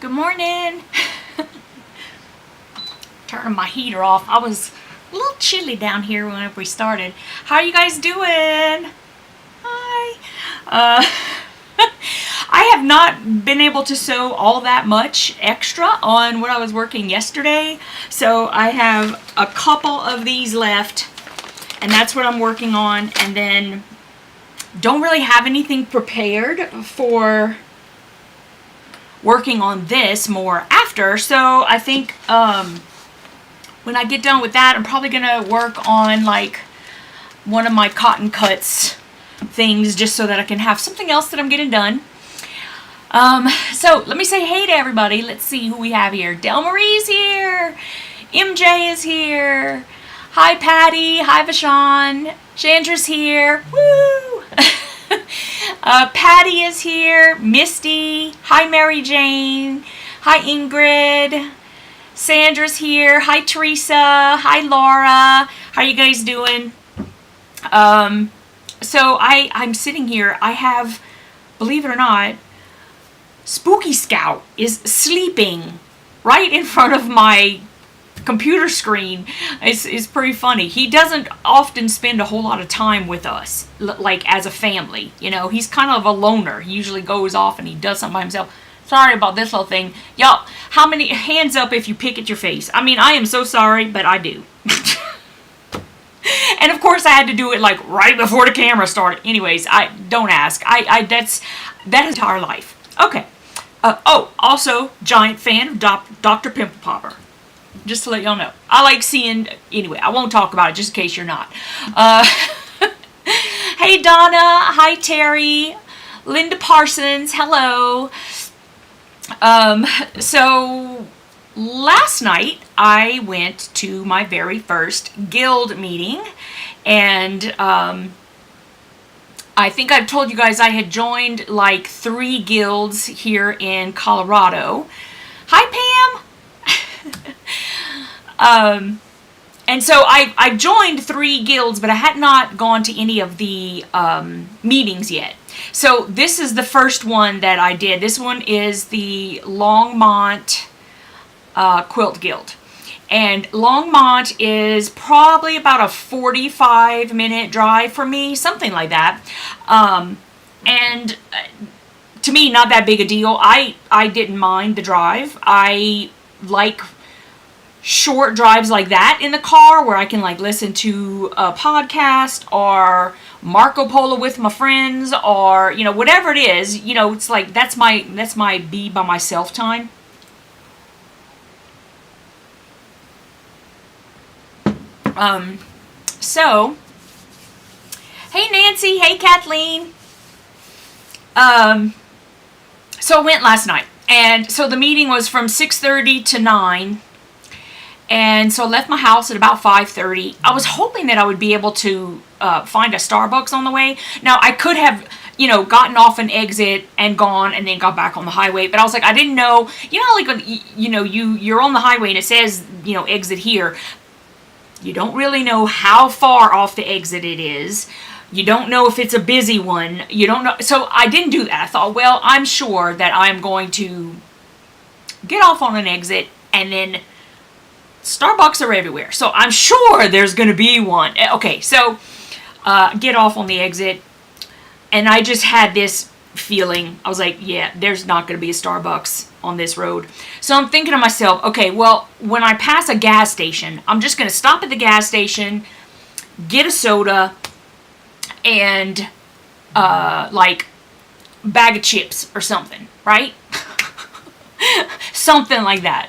Good morning. Turning my heater off. I was a little chilly down here whenever we started. How are you guys doing? Hi. I have not been able to sew all that much extra on what I was working yesterday. So I have a couple of these left, and that's what I'm working on. And then don't really have anything prepared for working on this more after. So I think when I get done with that, I'm probably gonna work on like one of my cotton cuts things, just so that I can have something else that I'm getting done. So let me say hey to everybody. Let's see who we have here. Del Marie's here. MJ is here. Hi Patty. Hi Vashon. Chandra's here. Woo! Patty is here. Misty. Hi Mary Jane. Hi Ingrid. Sandra's here. Hi Teresa. Hi Laura. How you guys doing? So I'm sitting here. I have, believe it or not, Spooky Scout is sleeping right in front of my computer screen. It's pretty funny. He doesn't often spend a whole lot of time with us, like as a family. You know, he's kind of a loner. He usually goes off and he does something by himself. Sorry about this little thing. Y'all, how many hands up if you pick at your face? I mean, I am so sorry, but I do. And of course I had to do it like right before the camera started. Anyways, don't ask. That is our life. Okay. Oh, also, giant fan of Dr. Pimple Popper. Just to let y'all know. I like seeing, anyway, I won't talk about it just in case you're not. Hey Donna, hi Terry, Linda Parsons, hello. So last night I went to my very first guild meeting, and I think I've told you guys I had joined like 3 guilds here in Colorado. Hi Pam! And so I joined 3 guilds, but I had not gone to any of the meetings yet. So this is the first one that I did. This one is the Longmont Quilt Guild. And Longmont is probably about a 45-minute drive for me, something like that. And to me, not that big a deal. I didn't mind the drive. I like short drives like that in the car where I can like listen to a podcast or Marco Polo with my friends, or you know, whatever it is. You know, it's like that's my be by myself time. So, hey Nancy, hey Kathleen. So I went last night, and so the meeting was from 6:30 to 9, and so I left my house at about 5:30. I was hoping that I would be able to find a Starbucks on the way. Now I could have, you know, gotten off an exit and gone and then got back on the highway, but I was like, I didn't know, you know, like when, you know, you're on the highway and it says, you know, exit here. You don't really know how far off the exit it is. You don't know if it's a busy one. You don't know. So I didn't do that. I thought, well, I'm sure that I'm going to get off on an exit, and then Starbucks are everywhere. So I'm sure there's going to be one. Okay, so get off on the exit, and I just had this feeling. I was like, yeah, there's not going to be a Starbucks on this road. So I'm thinking to myself, okay, well, when I pass a gas station, I'm just going to stop at the gas station, get a soda, and like bag of chips or something, right? Something like that.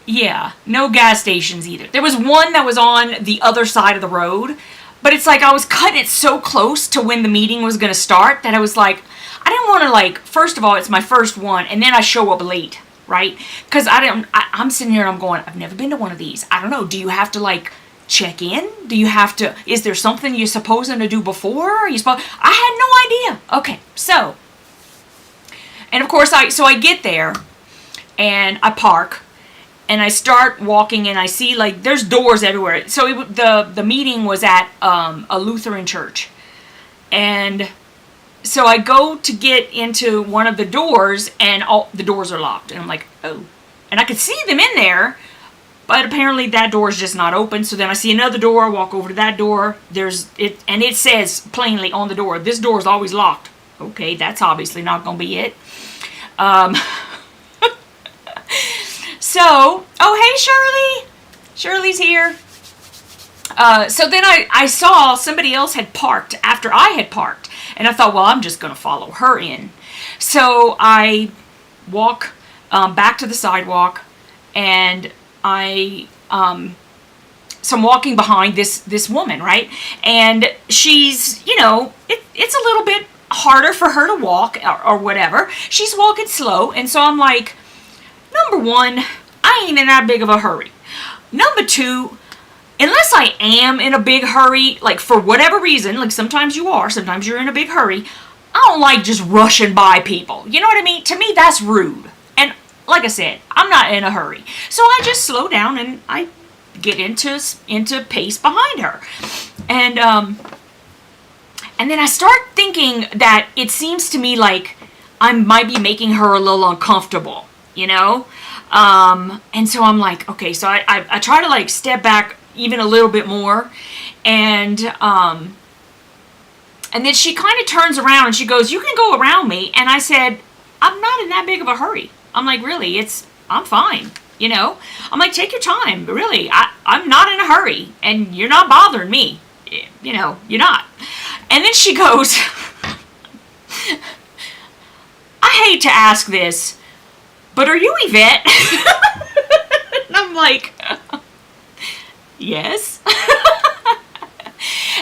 Yeah, no gas stations either. There was one that was on the other side of the road, but it's like I was cutting it so close to when the meeting was going to start that I was like, I didn't want to, like, first of all, it's my first one, and then I show up late, right? Because I'm sitting here and I'm going, I've never been to one of these. I don't know, do you have to, like, check in? Do you have to, is there something you're supposed to do before? I had no idea. Okay, so, and of course, so I get there, and I park, and I start walking, and I see, like, there's doors everywhere. So the meeting was at a Lutheran church, and so I go to get into one of the doors, and all the doors are locked. And I'm like, oh. And I could see them in there, but apparently that door is just not open. So then I see another door, walk over to that door. And it says plainly on the door, this door is always locked. Okay, that's obviously not going to be it. So, oh, hey, Shirley. Shirley's here. So then I saw somebody else had parked after I had parked. And I thought, well, I'm just going to follow her in. So I walk back to the sidewalk, and so I'm walking behind this woman, right? And she's, it's a little bit harder for her to walk or whatever. She's walking slow. And so I'm like, number one, I ain't in that big of a hurry. Number two, unless I am in a big hurry, like for whatever reason, like sometimes you are, sometimes you're in a big hurry, I don't like just rushing by people. You know what I mean? To me, that's rude. And like I said, I'm not in a hurry. So I just slow down and I get into pace behind her. And then I start thinking that it seems to me like I might be making her a little uncomfortable, And so I'm like, okay, so I try to like step back even a little bit more. And then she kind of turns around and she goes, you can go around me. And I said, I'm not in that big of a hurry. I'm like, really, I'm fine. I'm like, take your time. Really, I'm not in a hurry, and you're not bothering me. You're not. And then she goes, I hate to ask this, but are you Yvette? And I'm like, yes.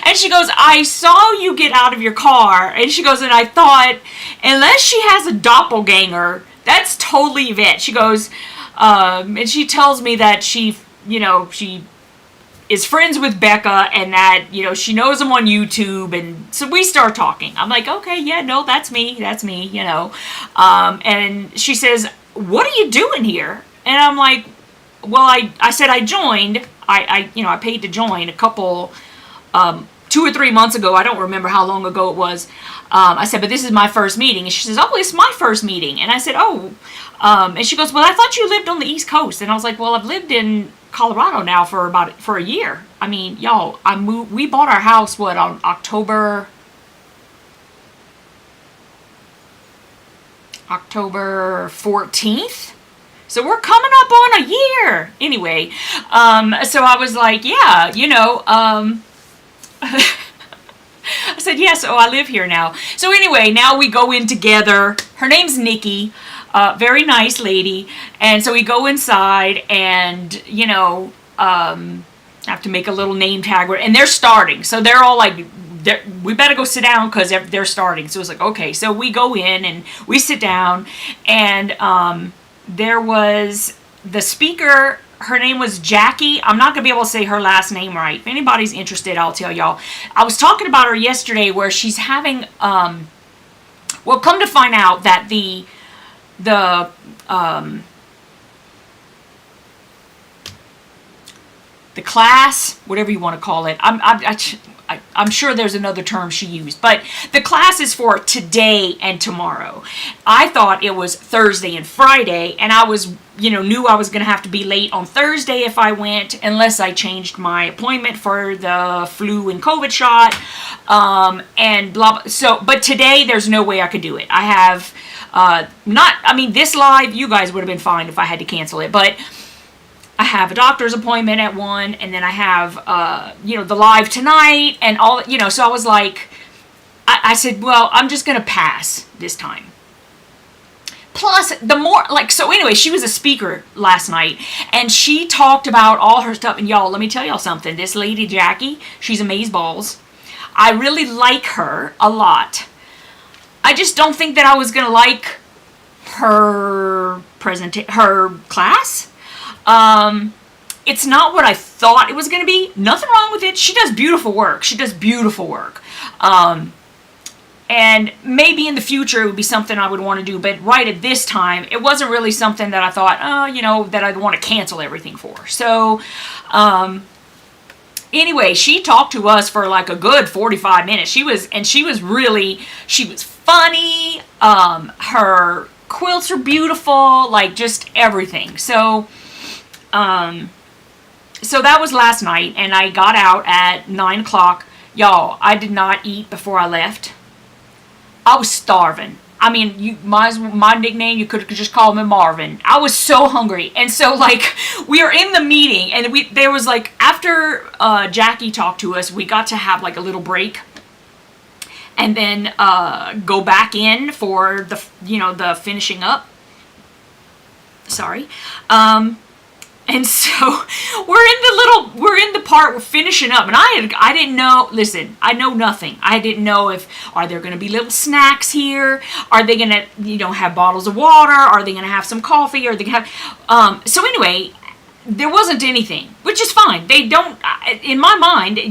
And she goes, I saw you get out of your car. And she goes, and I thought, unless she has a doppelganger, that's totally Yvette. She goes, and she tells me that she is friends with Becca, and that, she knows him on YouTube. And so we start talking. I'm like, okay, yeah, no, that's me. And she says, what are you doing here? And I'm like, well, I said I joined. I paid to join a couple, 2 or 3 months ago. I don't remember how long ago it was. I said, but this is my first meeting. And she says, oh, it's my first meeting. And I said, oh. And she goes, well, I thought you lived on the East Coast. And I was like, well, I've lived in Colorado now for a year. I mean, y'all, we bought our house, on October 14th? So we're coming up on a year. Anyway, so I was like, yeah, I said, yes, I live here now. So anyway, now we go in together. Her name's Nikki. Very nice lady. And so we go inside, and, have to make a little name tag. And they're starting. So they're all like, we better go sit down because they're starting. So it's like, okay. So we go in and we sit down, and there was the speaker. Her name was Jackie. I'm not going to be able to say her last name right. If anybody's interested, I'll tell y'all. I was talking about her yesterday, where she's having, come to find out that the class, whatever you want to call it, I'm sure there's another term she used, but the class is for today and tomorrow. I thought it was Thursday and Friday, and I was, knew I was going to have to be late on Thursday if I went, unless I changed my appointment for the flu and COVID shot, and blah, blah. So, but today there's no way I could do it. I have, this live, you guys would have been fine if I had to cancel it, but I have a doctor's appointment at 1, and then I have, the live tonight, and all, so I was like, I said, well, I'm just going to pass this time. Plus, so anyway, she was a speaker last night, and she talked about all her stuff, and y'all, let me tell y'all something. This lady, Jackie, she's amazeballs. I really like her a lot. I just don't think that I was going to like her class. It's not what I thought it was going to be. Nothing wrong with it. She does beautiful work. And maybe in the future it would be something I would want to do, but right at this time, it wasn't really something that I thought, that I'd want to cancel everything for. So, Anyway, she talked to us for like a good 45 minutes. She was funny. Her quilts are beautiful, like just everything. So that was last night, and I got out at 9 o'clock. Y'all, I did not eat before I left. I was starving. I mean, my nickname, you could just call me Marvin. I was so hungry. And so, like, we were in the meeting, and there was, like, after Jackie talked to us, we got to have, like, a little break. And then go back in for the finishing up. Sorry. And so we're in the part we're finishing up, and I didn't know. Listen, I know nothing. I didn't know are there going to be little snacks here? Are they going to have bottles of water? Are they going to have some coffee? Are they going to have? So anyway, there wasn't anything, which is fine. They don't, in my mind, they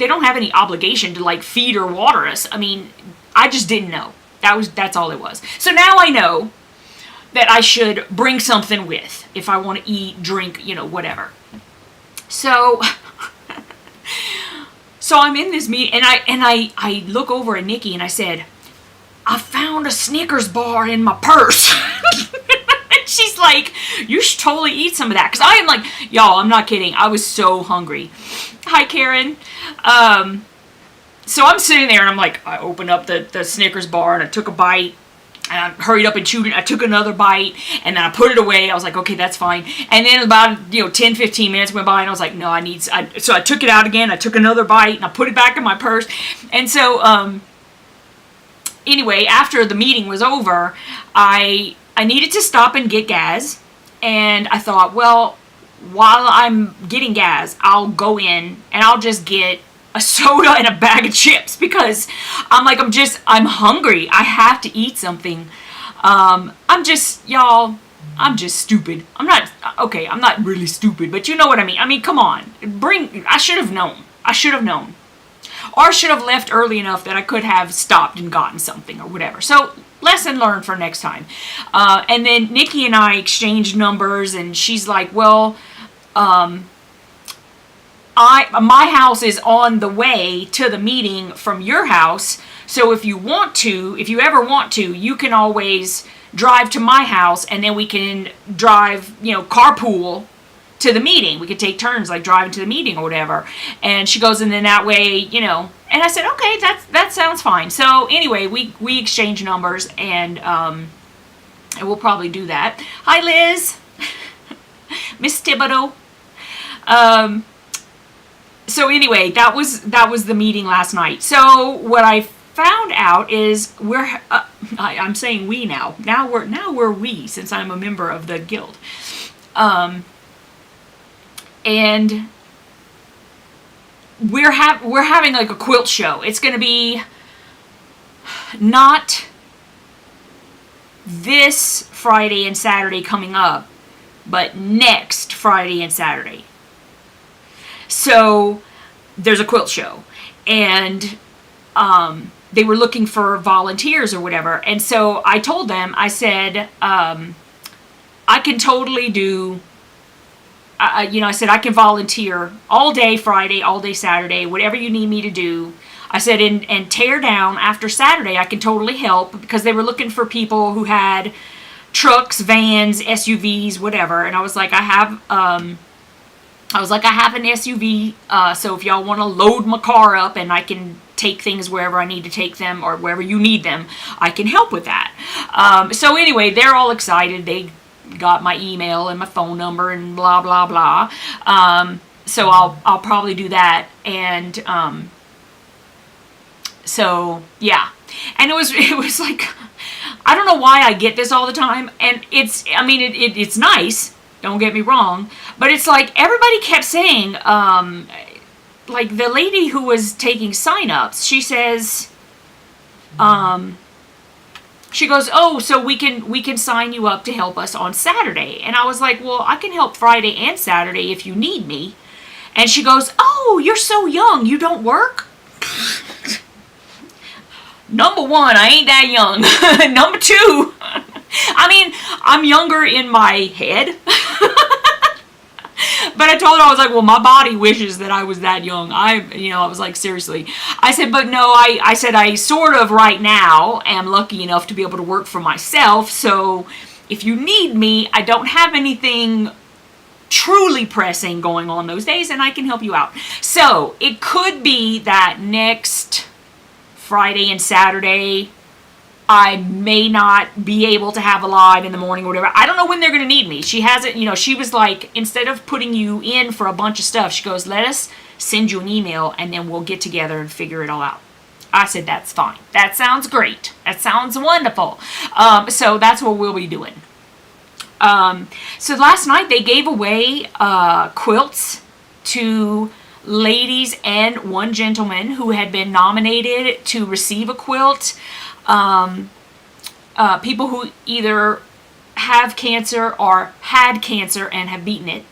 don't have any obligation to like feed or water us. I mean, I just didn't know. That's all it was. So now I know that I should bring something with if I want to eat, drink, whatever. So I'm in this meeting, and I look over at Nikki and I said, I found a Snickers bar in my purse. And she's like, you should totally eat some of that. Because I am like, y'all, I'm not kidding. I was so hungry. Hi, Karen. So I'm sitting there, and I'm like, I opened up the Snickers bar, and I took a bite. And I hurried up and chewed it. I took another bite, and then I put it away. I was like, okay, that's fine. And then about 10, 15 minutes went by, and I was like, no, so I took it out again. I took another bite, and I put it back in my purse. And so anyway, after the meeting was over, I needed to stop and get gas. And I thought, well, while I'm getting gas, I'll go in and I'll just get a soda and a bag of chips, because I'm hungry. I have to eat something. I'm just stupid. I'm not really stupid, but you know what I mean. I mean, come on. I should have known. Or I should have left early enough that I could have stopped and gotten something or whatever. So, lesson learned for next time. And then Nikki and I exchanged numbers, and she's like, well, my house is on the way to the meeting from your house, so if you ever want to, you can always drive to my house, and then we can drive, carpool to the meeting. We could take turns, like, driving to the meeting or whatever. And she goes, and then that way, and I said, okay, that sounds fine. So anyway, we exchanged numbers, and we'll probably do that. Hi, Liz. Miss Thibodeau. So anyway, that was the meeting last night. So what I found out is I'm saying we now. Now we're we, since I'm a member of the guild. And we're having like a quilt show. It's going to be not this Friday and Saturday coming up, but next Friday and Saturday. So there's a quilt show, and they were looking for volunteers or whatever. And so I told them, I said, I can totally do, I said, I can volunteer all day Friday, all day Saturday, whatever you need me to do. I said, and tear down after Saturday, I can totally help, because they were looking for people who had trucks, vans, SUVs, whatever. And I was like, I have an SUV, so if y'all want to load my car up and I can take things wherever I need to take them, or wherever you need them, I can help with that. So anyway, they're all excited. They got my email and my phone number and blah, blah, blah. So I'll probably do that. And so, yeah. And it was like, I don't know why I get this all the time. And it's nice. Don't get me wrong, but it's like everybody kept saying, like the lady who was taking sign-ups, she says, she goes, oh, so we can sign you up to help us on Saturday. And I was like, well, I can help Friday and Saturday if you need me. And she goes, oh, you're so young, you don't work? Number one, I ain't that young. Number two, I mean, I'm younger in my head. But I told her, I was like, well, my body wishes that I was that young. I was like, seriously. I said, but no, I said, I sort of right now am lucky enough to be able to work for myself. So if you need me, I don't have anything truly pressing going on those days, and I can help you out. So it could be that next Friday and Saturday, I may not be able to have a live in the morning or whatever. I don't know when they're going to need me. She hasn't, she was like, instead of putting you in for a bunch of stuff, she goes, let us send you an email and then we'll get together and figure it all out. I said, that's fine. That sounds great. That sounds wonderful. So that's what we'll be doing. So last night they gave away quilts to ladies and one gentleman who had been nominated to receive a quilt. People who either have cancer or had cancer and have beaten it.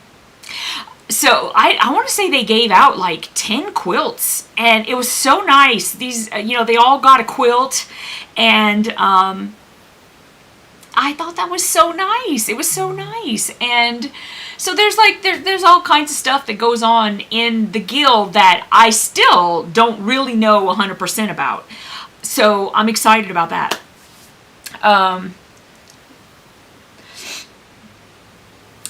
So I want to say they gave out like 10 quilts, and it was so nice. These, they all got a quilt, and I thought that was so nice. It was so nice. And so there's like, there's all kinds of stuff that goes on in the guild that I still don't really know 100% about. So I'm excited about that.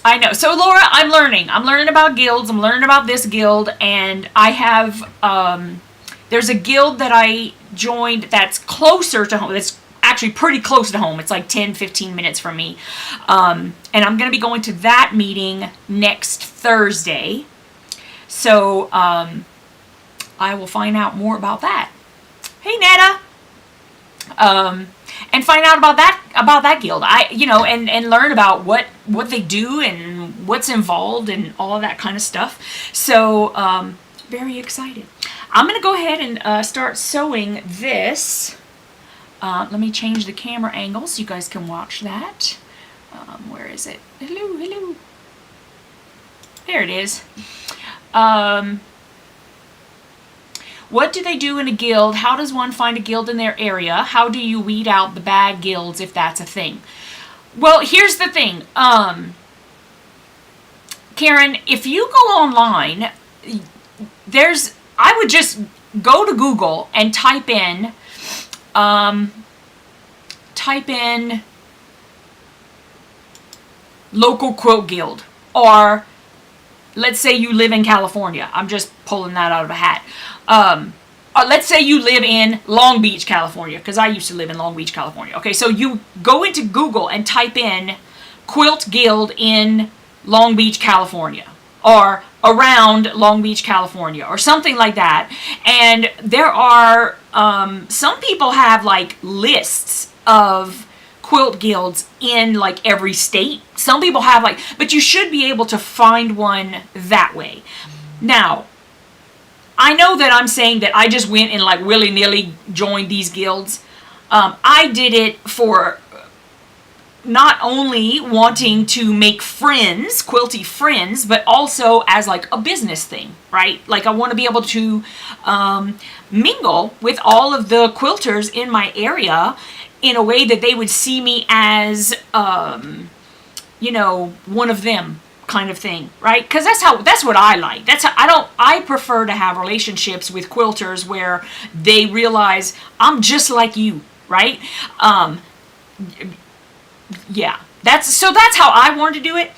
I know. So Laura, I'm learning about guilds. I'm learning about this guild, and I have, there's a guild that I joined that's closer to home. That's actually pretty close to home. It's like 10-15 minutes from me. And I'm going to be going to that meeting next Thursday. So, I will find out more about that. Hey, Netta. And find out about that guild. And learn about what they do and what's involved and all of that kind of stuff. So, very excited. I'm going to go ahead and start sewing this. Let me change the camera angle so you guys can watch that. Where is it? Hello, hello. There it is. What do they do in a guild? How does one find a guild in their area? How do you weed out the bad guilds if that's a thing? Well, here's the thing. Karen, if you go online, I would just go to Google and type in local quilt guild, or let's say you live in California. I'm just pulling that out of a hat. Let's say you live in Long Beach, California, because I used to live in Long Beach, California. Okay, so you go into Google and type in quilt guild in Long Beach, California, or around Long Beach, California, or something like that. And there are, some people have like lists of quilt guilds in like every state. Some people have like, but you should be able to find one that way. Now, I know that I'm saying that I just went and like willy-nilly joined these guilds. I did it for not only wanting to make friends, quilty friends, but also as like a business thing, right? Like I want to be able to mingle with all of the quilters in my area in a way that they would see me as, one of them kind of thing, right? Because that's what I like. I prefer to have relationships with quilters where they realize I'm just like you, right? Yeah, that's how I want to do it.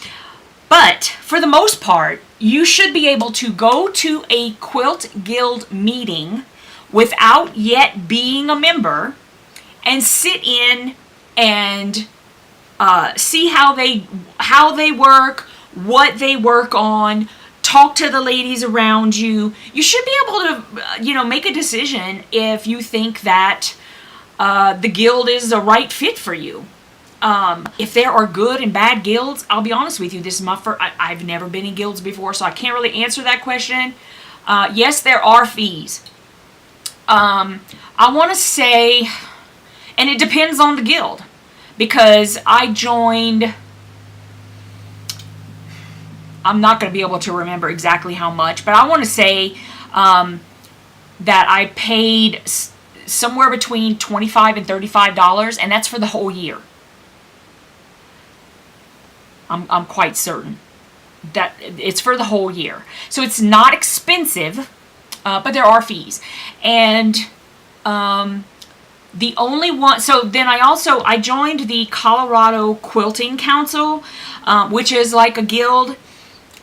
But for the most part, you should be able to go to a quilt guild meeting without yet being a member and sit in and see how they work, what they work on, talk to the ladies around you. You should be able to, make a decision if you think that the guild is the right fit for you. If there are good and bad guilds, I'll be honest with you, this is my first, I've never been in guilds before, so I can't really answer that question. Yes, there are fees. I want to say, and it depends on the guild, because I joined, I'm not going to be able to remember exactly how much, but I want to say that I paid somewhere between $25 and $35, and that's for the whole year. I'm quite certain. that it's for the whole year. So it's not expensive, but there are fees. And the only one, so then I joined the Colorado Quilting Council, which is like a guild.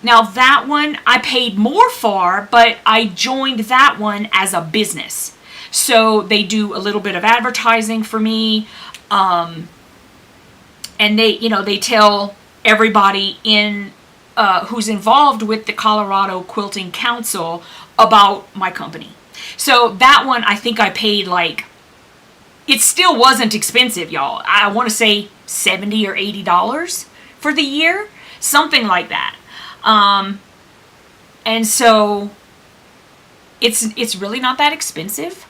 Now that one I paid more for, but I joined that one as a business. So they do a little bit of advertising for me, and they tell everybody in who's involved with the Colorado Quilting Council about my company. So that one, I think I paid like, it still wasn't expensive, y'all. I want to say $70 or $80 for the year, something like that. And so it's really not that expensive.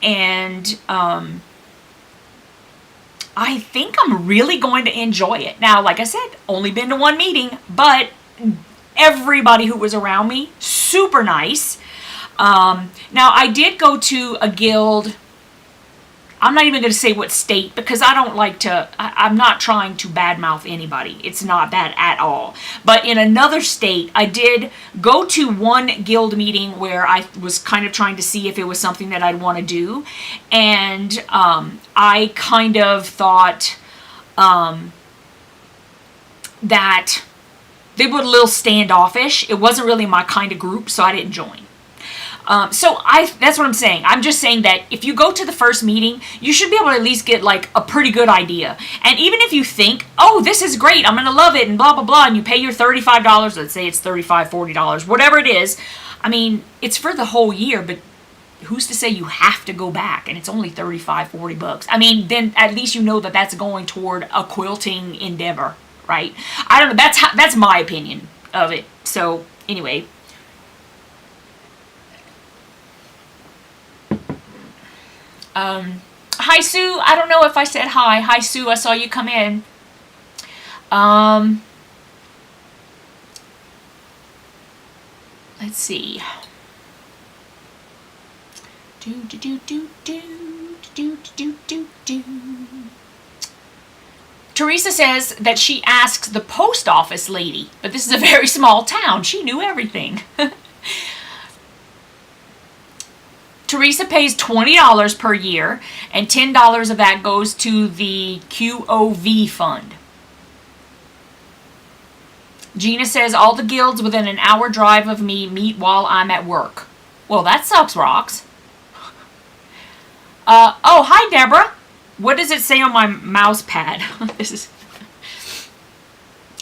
And I think I'm really going to enjoy it. Now, like I said, only been to one meeting, but everybody who was around me, super nice. Now, I did go to a guild. I'm not even going to say what state, because I don't like to, I'm not trying to badmouth anybody. It's not that at all. But in another state, I did go to one guild meeting where I was kind of trying to see if it was something that I'd want to do. And I kind of thought that they were a little standoffish. It wasn't really my kind of group, so I didn't join. So that's what I'm saying. I'm just saying that if you go to the first meeting, you should be able to at least get like a pretty good idea. And even if you think, oh, this is great, I'm going to love it and blah, blah, blah, and you pay your $35, let's say it's $35, $40, whatever it is. I mean, it's for the whole year, but who's to say you have to go back and it's only $35, $40? I mean, then at least you know that that's going toward a quilting endeavor, right? I don't know. That's my opinion of it. So anyway. Hi, Sue. I don't know if I said hi. Hi, Sue. I saw you come in. Let's see. Teresa says that she asks the post office lady, but this is a very small town. She knew everything. Teresa pays $20 per year, and $10 of that goes to the QOV fund. Gina says all the guilds within an hour drive of me meet while I'm at work. Well, that sucks rocks. Oh, hi, Deborah. What does it say on my mouse pad? This is...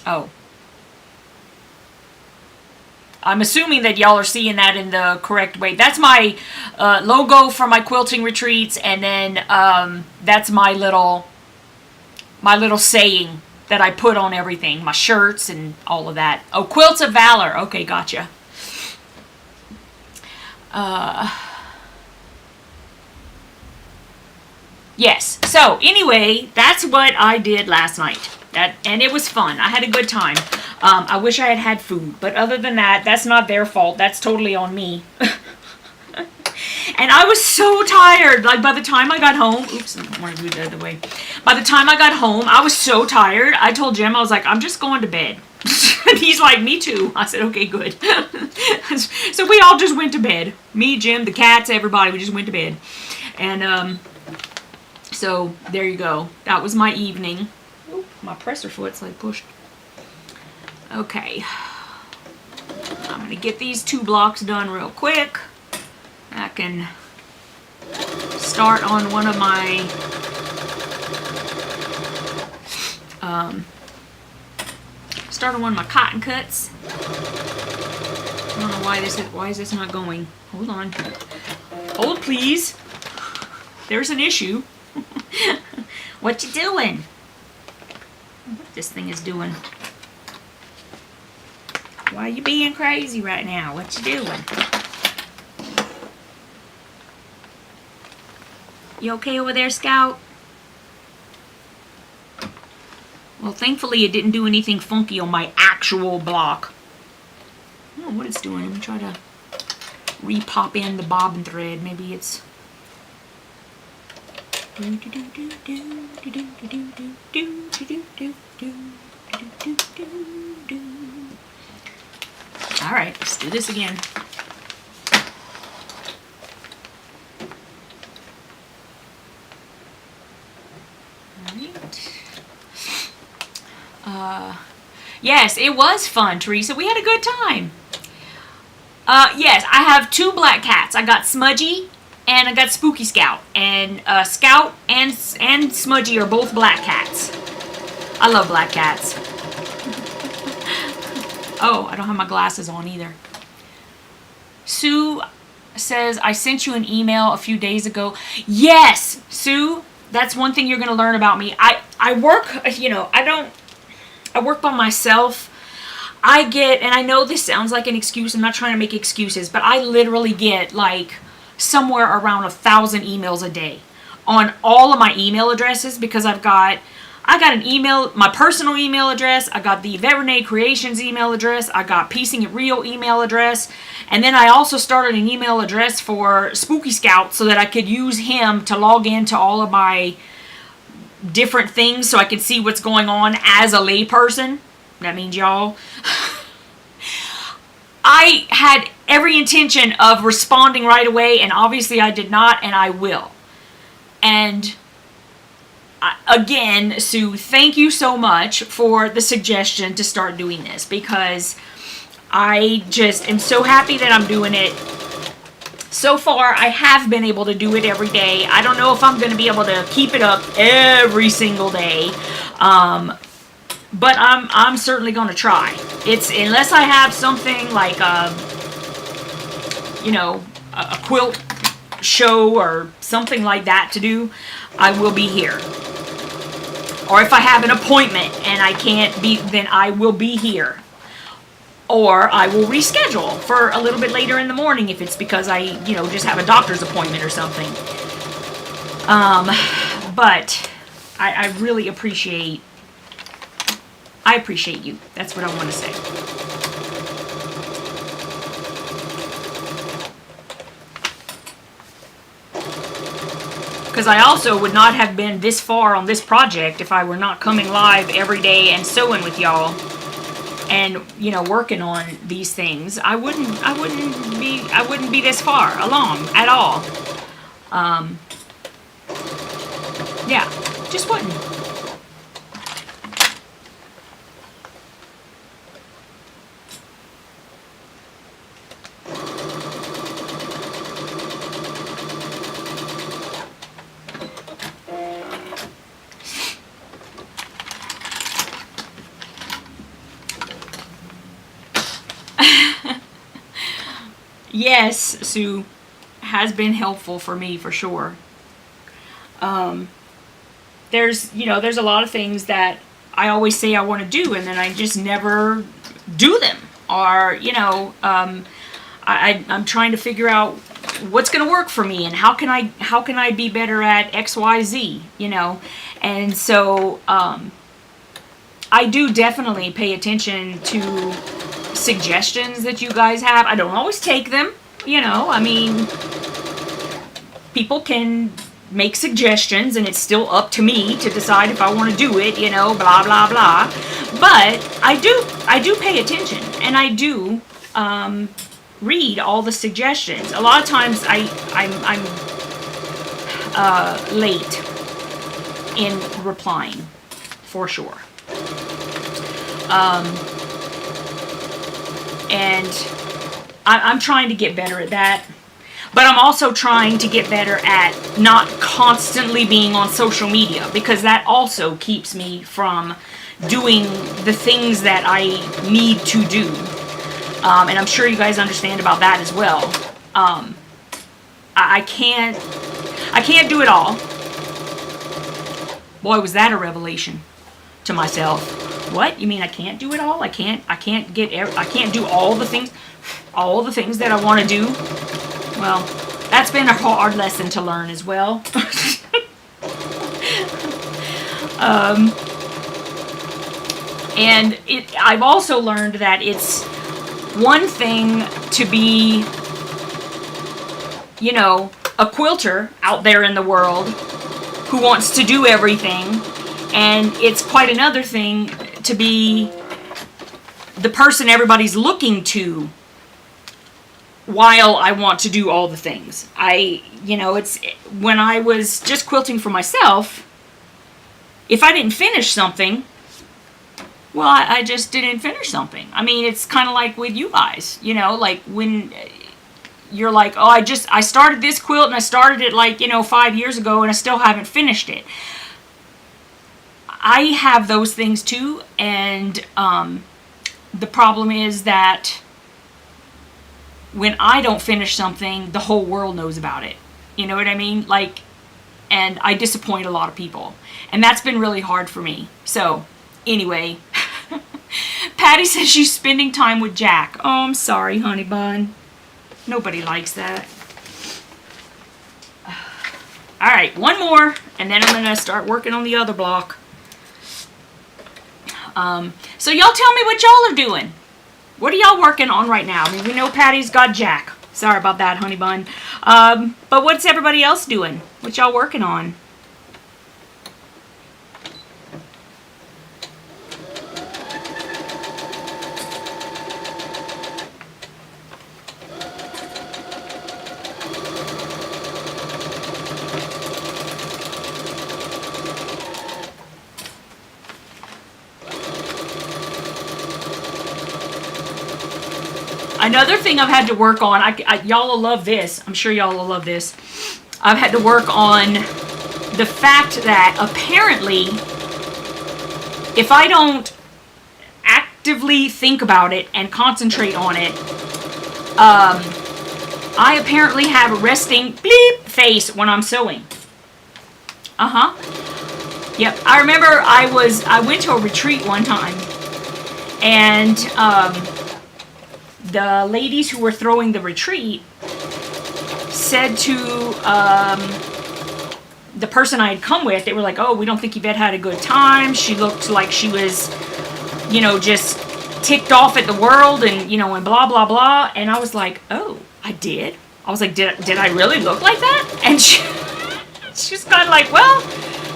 Oh. I'm assuming that y'all are seeing that in the correct way. That's my logo for my quilting retreats, and then that's my little saying that I put on everything, my shirts and all of that. Oh, Quilts of Valor. Okay, gotcha. Yes. So anyway, that's what I did last night. And it was fun. I had a good time. I wish I had had food. But other than that, that's not their fault. That's totally on me. And I was so tired. Like, by the time I got home... Oops, I want to do it the other way. By the time I got home, I was so tired. I told Jim, I was like, I'm just going to bed. And he's like, me too. I said, okay, good. So we all just went to bed. Me, Jim, the cats, everybody. We just went to bed. And so there you go. That was my evening. Oop, my presser foot's like pushed. Okay. I'm going to get these 2 blocks done real quick. I can start on one of my cotton cuts. I don't know why is this not going. Hold on. Hold please. There's an issue. What you doing? What this thing is doing? Why are you being crazy right now? What you doing? You okay over there, Scout? Well, thankfully it didn't do anything funky on my actual block. I don't know what it's doing. Let me try to re-pop in the bobbin thread. Maybe it's... All right, let's do this again. Yes, it was fun, Teresa. We had a good time. Yes, I have 2 black cats. I got Smudgy and I got Spooky Scout. And Scout and Smudgy are both black cats. I love black cats. Oh, I don't have my glasses on either. Sue says, I sent you an email a few days ago. Yes, Sue, that's one thing you're going to learn about me. I work, you know, I work by myself. I get, and I know this sounds like an excuse, I'm not trying to make excuses, but I literally get like somewhere around 1,000 emails a day on all of my email addresses, because I got an email, my personal email address, I got the YvetteRene Creations email address, I got Piecing It Real email address, and then I also started an email address for Spooky Scout so that I could use him to log into all of my different things so I could see what's going on as a layperson. That means y'all. I had every intention of responding right away, and obviously I did not, and I will. And again, Sue, thank you so much for the suggestion to start doing this, because I just am so happy that I'm doing it. So far, I have been able to do it every day. I don't know if I'm going to be able to keep it up every single day, but I'm certainly going to try. It's, unless I have something like you know, a quilt show or something like that to do, I will be here. Or if I have an appointment and I can't be, then I will be here. Or I will reschedule for a little bit later in the morning if it's because I, you know, just have a doctor's appointment or something. But I really appreciate, you. That's what I want to say. Because I also would not have been this far on this project if I were not coming live every day and sewing with y'all and, you know, working on these things. I wouldn't be this far along at all. Yeah, just wouldn't. Yes, Sue, has been helpful for me for sure. There's a lot of things that I always say I want to do and then I just never do them. Or, you know, I'm trying to figure out what's going to work for me and how can I be better at XYZ, you know. And so I do definitely pay attention to suggestions that you guys have. I don't always take them, you know. I mean, people can make suggestions and it's still up to me to decide if I want to do it, you know, blah blah blah. But I do pay attention, and I do read all the suggestions. A lot of times I'm late in replying, for sure. And I'm trying to get better at that. But I'm also trying to get better at not constantly being on social media, because that also keeps me from doing the things that I need to do. And I'm sure you guys understand about that as well. I can't do it all. Boy, was that a revelation to myself. What? You mean I can't do it all? I can't do all the things that I want to do? Well, that's been a hard lesson to learn as well. And I've also learned that it's one thing to be, you know, a quilter out there in the world who wants to do everything, and it's quite another thing to be the person everybody's looking to while I want to do all the things. You know, it's when I was just quilting for myself, if I didn't finish something, well, I just didn't finish something. I mean, it's kind of like with you guys, you know, like when you're like, oh, I started this quilt and I started it like, you know, 5 years ago and I still haven't finished it. I have those things too, and the problem is that when I don't finish something, the whole world knows about it. You know what I mean? Like, and I disappoint a lot of people. And that's been really hard for me. So, anyway. Patty says she's spending time with Jack. Oh, I'm sorry, honey bun. Nobody likes that. Alright, one more. And then I'm going to start working on the other block. So y'all tell me what y'all are doing. What are y'all working on right now? I mean, we know Patty's got Jack. Sorry about that, honey bun. But what's everybody else doing? What y'all working on? Another thing I've had to work on, y'all will love this. I'm sure y'all will love this. I've had to work on the fact that apparently, if I don't actively think about it and concentrate on it, I apparently have a resting bleep face when I'm sewing. Yep. I remember I went to a retreat one time, and the ladies who were throwing the retreat said to the person I had come with, they were like, oh, we don't think Yvette had a good time. She looked like she was, you know, just ticked off at the world and, you know, and blah, blah, blah. And I was like, oh, I did? I was like, did I really look like that? And she's kind of like, well,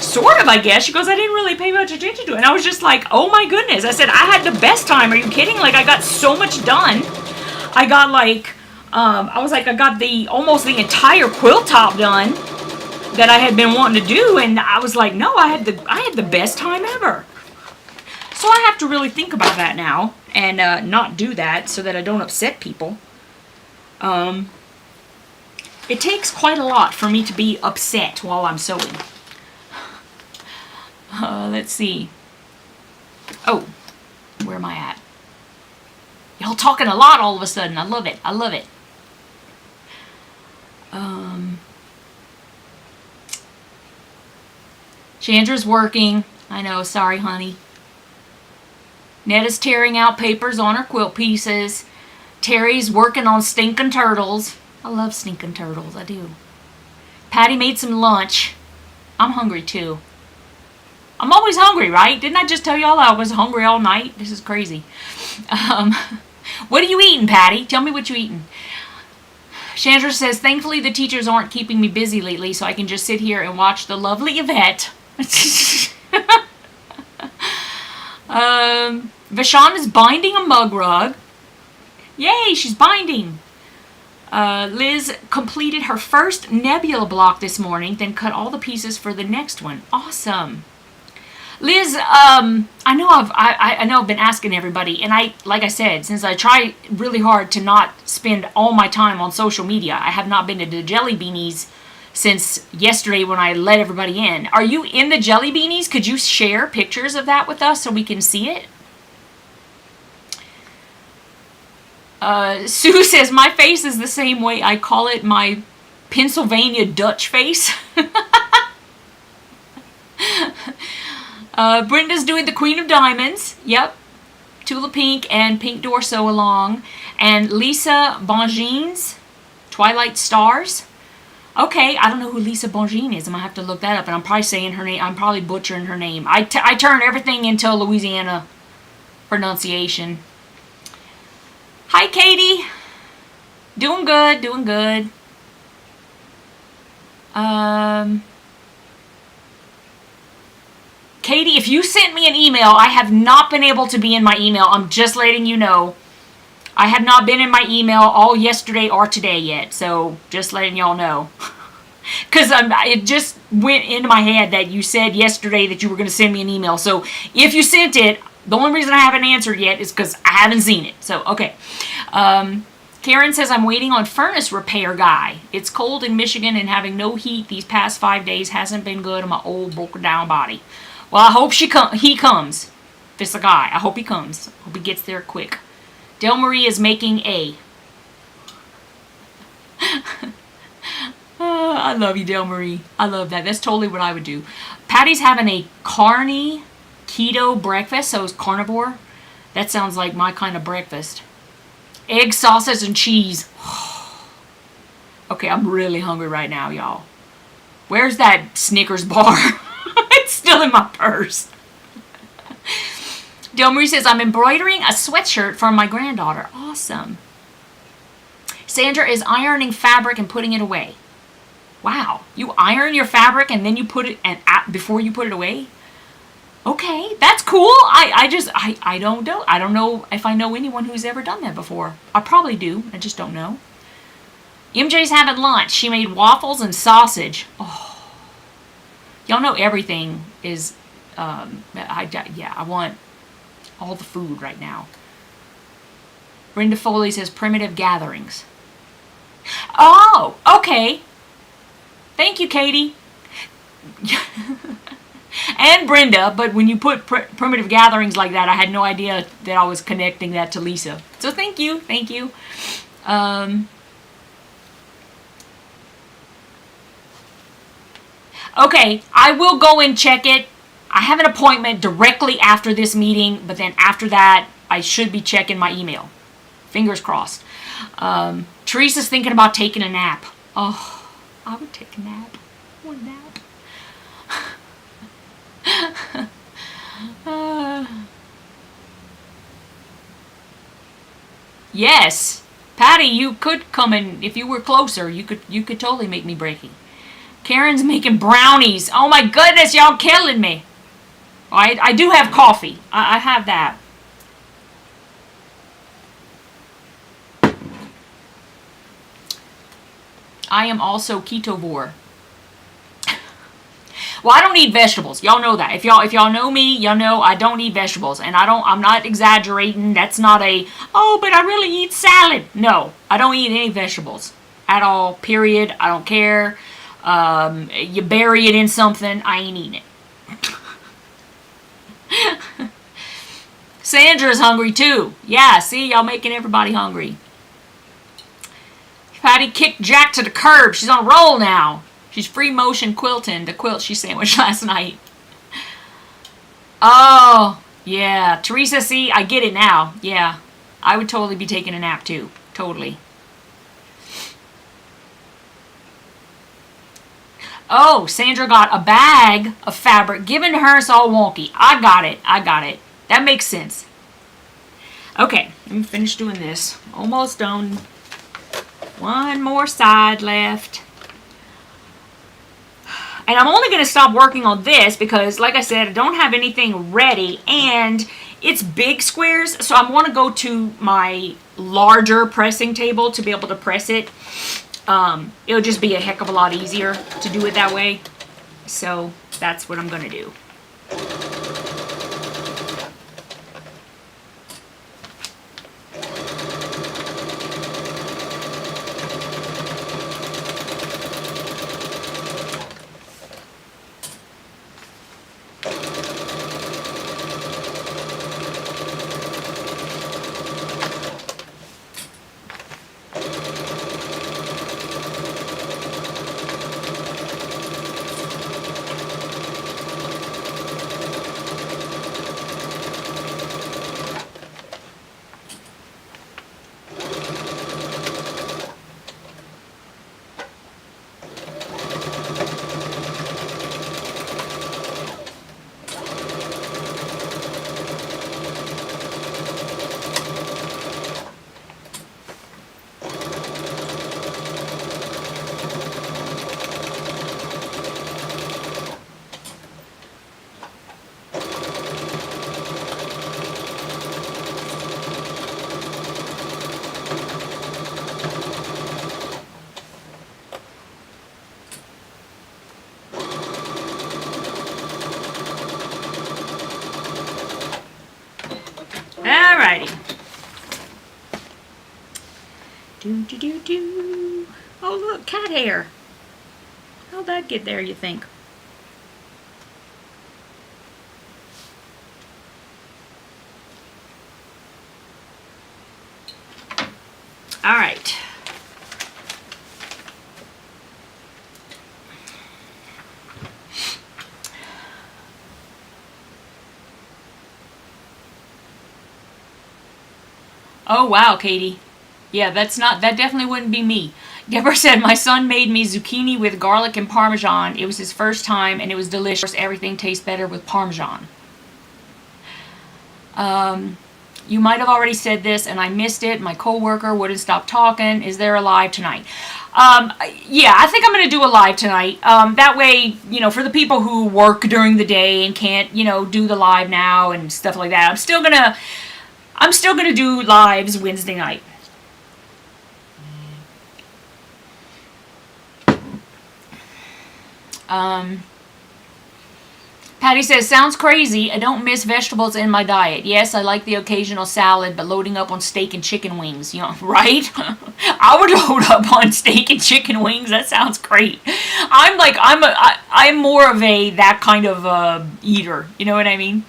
sort of, I guess. She goes, I didn't really pay much attention to it. And I was just like, oh my goodness. I said, I had the best time. Are you kidding? Like, I got so much done. I got like, I was like, I got almost the entire quilt top done that I had been wanting to do. And I was like, no, I had the best time ever. So I have to really think about that now and not do that so that I don't upset people. It takes quite a lot for me to be upset while I'm sewing. Let's see. Oh, where am I at? Y'all talking a lot all of a sudden. I love it. I love it. Chandra's working. I know. Sorry, honey. Netta's tearing out papers on her quilt pieces. Terry's working on stinking turtles. I love stinking turtles. I do. Patty made some lunch. I'm hungry too. I'm always hungry, right? Didn't I just tell y'all I was hungry all night? This is crazy. What are you eating, Patty? Tell me what you're eating. Chandra says, thankfully the teachers aren't keeping me busy lately, so I can just sit here and watch the lovely Yvette. Vashon is binding a mug rug. Yay, she's binding. Liz completed her first nebula block this morning, then cut all the pieces for the next one. Awesome. Liz, I know I've been asking everybody, and like I said, since I try really hard to not spend all my time on social media, I have not been to the Jellybeanies since yesterday when I let everybody in. Are you in the Jellybeanies? Could you share pictures of that with us so we can see it? Sue says, my face is the same way. I call it my Pennsylvania Dutch face. Brenda's doing the Queen of Diamonds. Yep. Tula Pink and Pink Dorso along. And Lisa Bongines, Twilight Stars. Okay, I don't know who Lisa Bongine is. I'm going to have to look that up. And I'm probably saying her name. I'm probably butchering her name. I turn everything into Louisiana pronunciation. Hi, Katie. Doing good, doing good. Katie, if you sent me an email, I have not been able to be in my email. I'm just letting you know. I have not been in my email all yesterday or today yet. So just letting y'all know. Because it just went into my head that you said yesterday that you were going to send me an email. So if you sent it, the only reason I haven't answered yet is because I haven't seen it. So, okay. Karen says, I'm waiting on furnace repair guy. It's cold in Michigan and having no heat these past 5 days hasn't been good on my old broken down body. Well, I hope he comes. If it's a guy, I hope he comes. I hope he gets there quick. Del Marie is making a. Oh, I love you, Del Marie. I love that. That's totally what I would do. Patty's having a carny keto breakfast, so it's carnivore. That sounds like my kind of breakfast. Egg, sausage, and cheese. Okay, I'm really hungry right now, y'all. Where's that Snickers bar? It's still in my purse. Del Marie says, I'm embroidering a sweatshirt for my granddaughter. Awesome. Sandra is ironing fabric and putting it away. Wow. You iron your fabric and then you put it before you put it away? Okay, that's cool. I don't know. I don't know if I know anyone who's ever done that before. I probably do. I just don't know. MJ's having lunch. She made waffles and sausage. Oh, y'all know everything is. I want all the food right now. Brenda Foley says primitive gatherings. Oh, okay. Thank you, Katie. And Brenda, but when you put primitive gatherings like that, I had no idea that I was connecting that to Lisa. So thank you. Okay, I will go and check it. I have an appointment directly after this meeting, but then after that, I should be checking my email. Fingers crossed. Teresa's thinking about taking a nap. Oh, I would take a nap. One nap. Yes, Patty, you could come in if you were closer. You could totally make me breaky. Karen's making brownies. Oh my goodness, y'all killing me. I do have coffee. I have that. I am also ketovore. Well, I don't eat vegetables. Y'all know that. If y'all know me, y'all know I don't eat vegetables. And I'm not exaggerating. That's not oh, but I really eat salad. No, I don't eat any vegetables at all, period. I don't care. You bury it in something, I ain't eating it. Sandra's hungry too. Yeah, see, y'all making everybody hungry. Patty kicked Jack to the curb. She's on a roll now. She's free motion quilting the quilt she sandwiched last night. Oh, yeah. Teresa, see, I get it now. Yeah, I would totally be taking a nap too. Totally. Oh, Sandra got a bag of fabric given to her. It's all wonky. I got it. That makes sense. Okay, let me finish doing this. Almost done. One more side left. And I'm only going to stop working on this because, like I said, I don't have anything ready. And it's big squares, so I want to go to my larger pressing table to be able to press it. It'll just be a heck of a lot easier to do it that way. So that's what I'm going to do. Alrighty. Do. Oh, look, cat hair. How'd that get there, you think? All right. Oh, wow, Katie. Yeah, that definitely wouldn't be me. Deborah said, my son made me zucchini with garlic and Parmesan. It was his first time, and it was delicious. Everything tastes better with Parmesan. You might have already said this, and I missed it. My coworker wouldn't stop talking. Is there a live tonight? Yeah, I think I'm going to do a live tonight. That way, you know, for the people who work during the day and can't, you know, do the live now and stuff like that, I'm still gonna do lives Wednesday night. Patty says, sounds crazy. I don't miss vegetables in my diet. Yes, I like the occasional salad, but loading up on steak and chicken wings, you know, right? I would load up on steak and chicken wings. That sounds great. I'm more of that kind of eater. You know what I mean?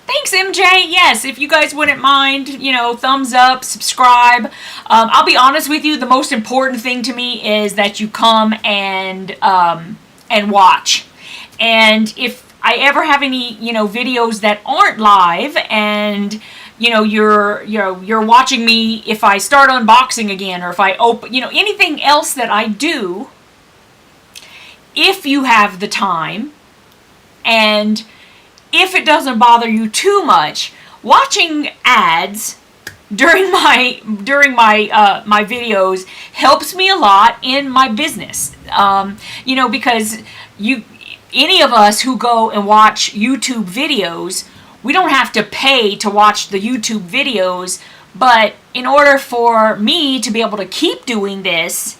Thanks, MJ. Yes, if you guys wouldn't mind, you know, thumbs up, subscribe. I'll be honest with you, the most important thing to me is that you come and watch. And if I ever have any, you know, videos that aren't live and, you know, you're watching me if I start unboxing again or if I open, you know, anything else that I do, if you have the time and if it doesn't bother you too much, watching ads during my videos helps me a lot in my business. You know, because any of us who go and watch YouTube videos, we don't have to pay to watch the YouTube videos, but in order for me to be able to keep doing this,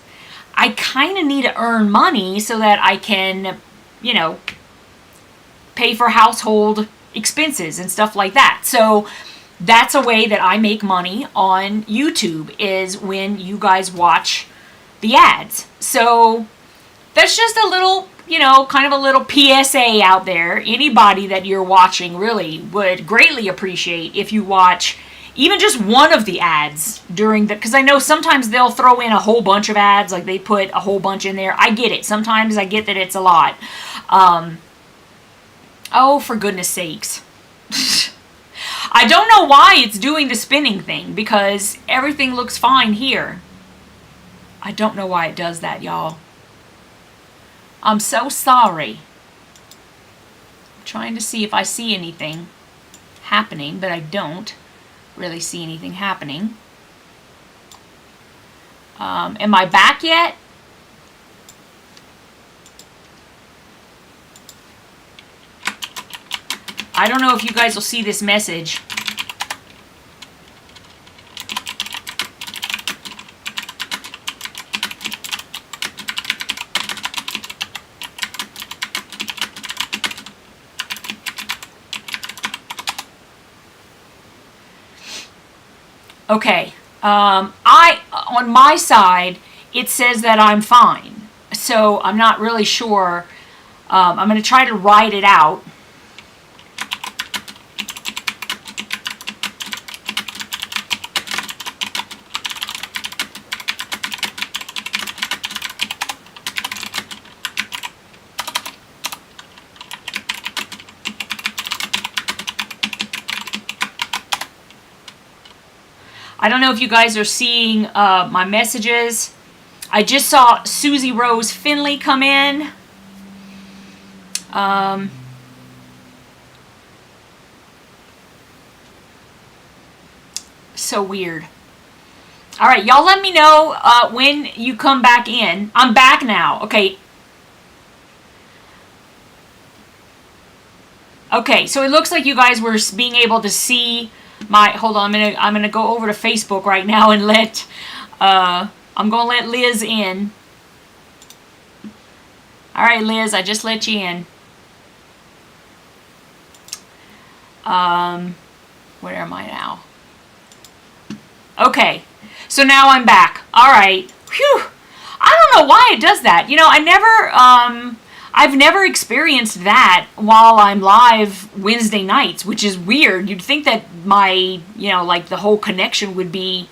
I kind of need to earn money so that I can, you know, pay for household expenses and stuff like that. So that's a way that I make money on YouTube, is when you guys watch the ads. So that's just a little, you know, kind of a little PSA out there. Anybody that you're watching really would greatly appreciate if you watch even just one of the ads during the, because I know sometimes they'll throw in a whole bunch of ads, like they put a whole bunch in there. I get it. Sometimes I get that it's a lot. Oh, for goodness sakes. I don't know why it's doing the spinning thing, because everything looks fine here. I don't know why it does that, y'all. I'm so sorry. I'm trying to see if I see anything happening, but I don't really see anything happening. Am I back yet? I don't know if you guys will see this message. Okay, on my side, it says that I'm fine. So I'm not really sure. I'm going to try to write it out. I don't know if you guys are seeing my messages. I just saw Susie Rose Finley come in. So weird. All right, y'all let me know when you come back in. I'm back now. Okay. Okay, so it looks like you guys were being able to see my, hold on, I'm gonna go over to Facebook right now and let I'm gonna let Liz in. All right, Liz, I just let you in. Where am I now? Okay, so now I'm back. All right. Whew. I don't know why it does that. You know, I've never experienced that while I'm live Wednesday nights, which is weird. You'd think that my, you know, like the whole connection would be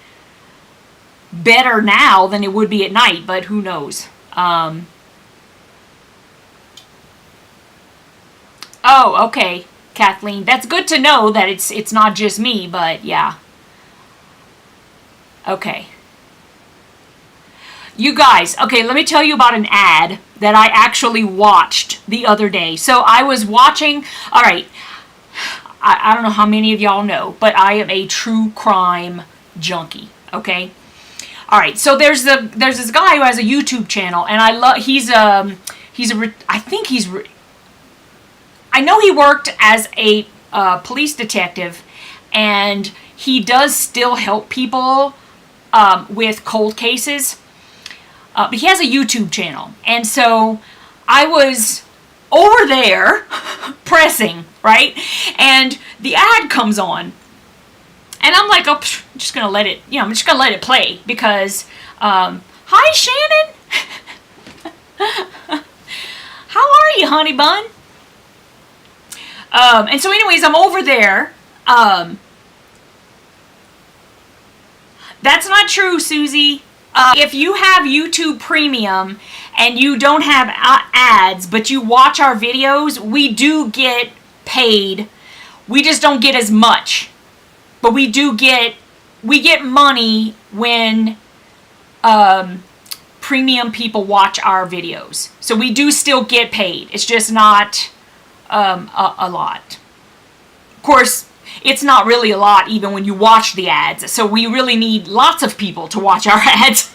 better now than it would be at night, but who knows. Oh, okay, Kathleen. That's good to know that it's not just me, but yeah. Okay. You guys, okay, let me tell you about an ad that I actually watched the other day. So I was watching, all right, I don't know how many of y'all know, but I am a true crime junkie, okay? All right, so there's this guy who has a YouTube channel, and I know he worked as a police detective, and he does still help people with cold cases. But he has a YouTube channel. And so I was over there pressing, right? And the ad comes on. And I'm like, oh, I'm just going to let it, you know, I'm just going to let it play because, hi, Shannon. How are you, honey bun? And so anyways, I'm over there. That's not true, Susie. If you have YouTube Premium and you don't have ads, but you watch our videos, we do get paid. We just don't get as much. But we get money when premium people watch our videos. So we do still get paid. It's just not a lot. Of course, it's not really a lot even when you watch the ads. So we really need lots of people to watch our ads.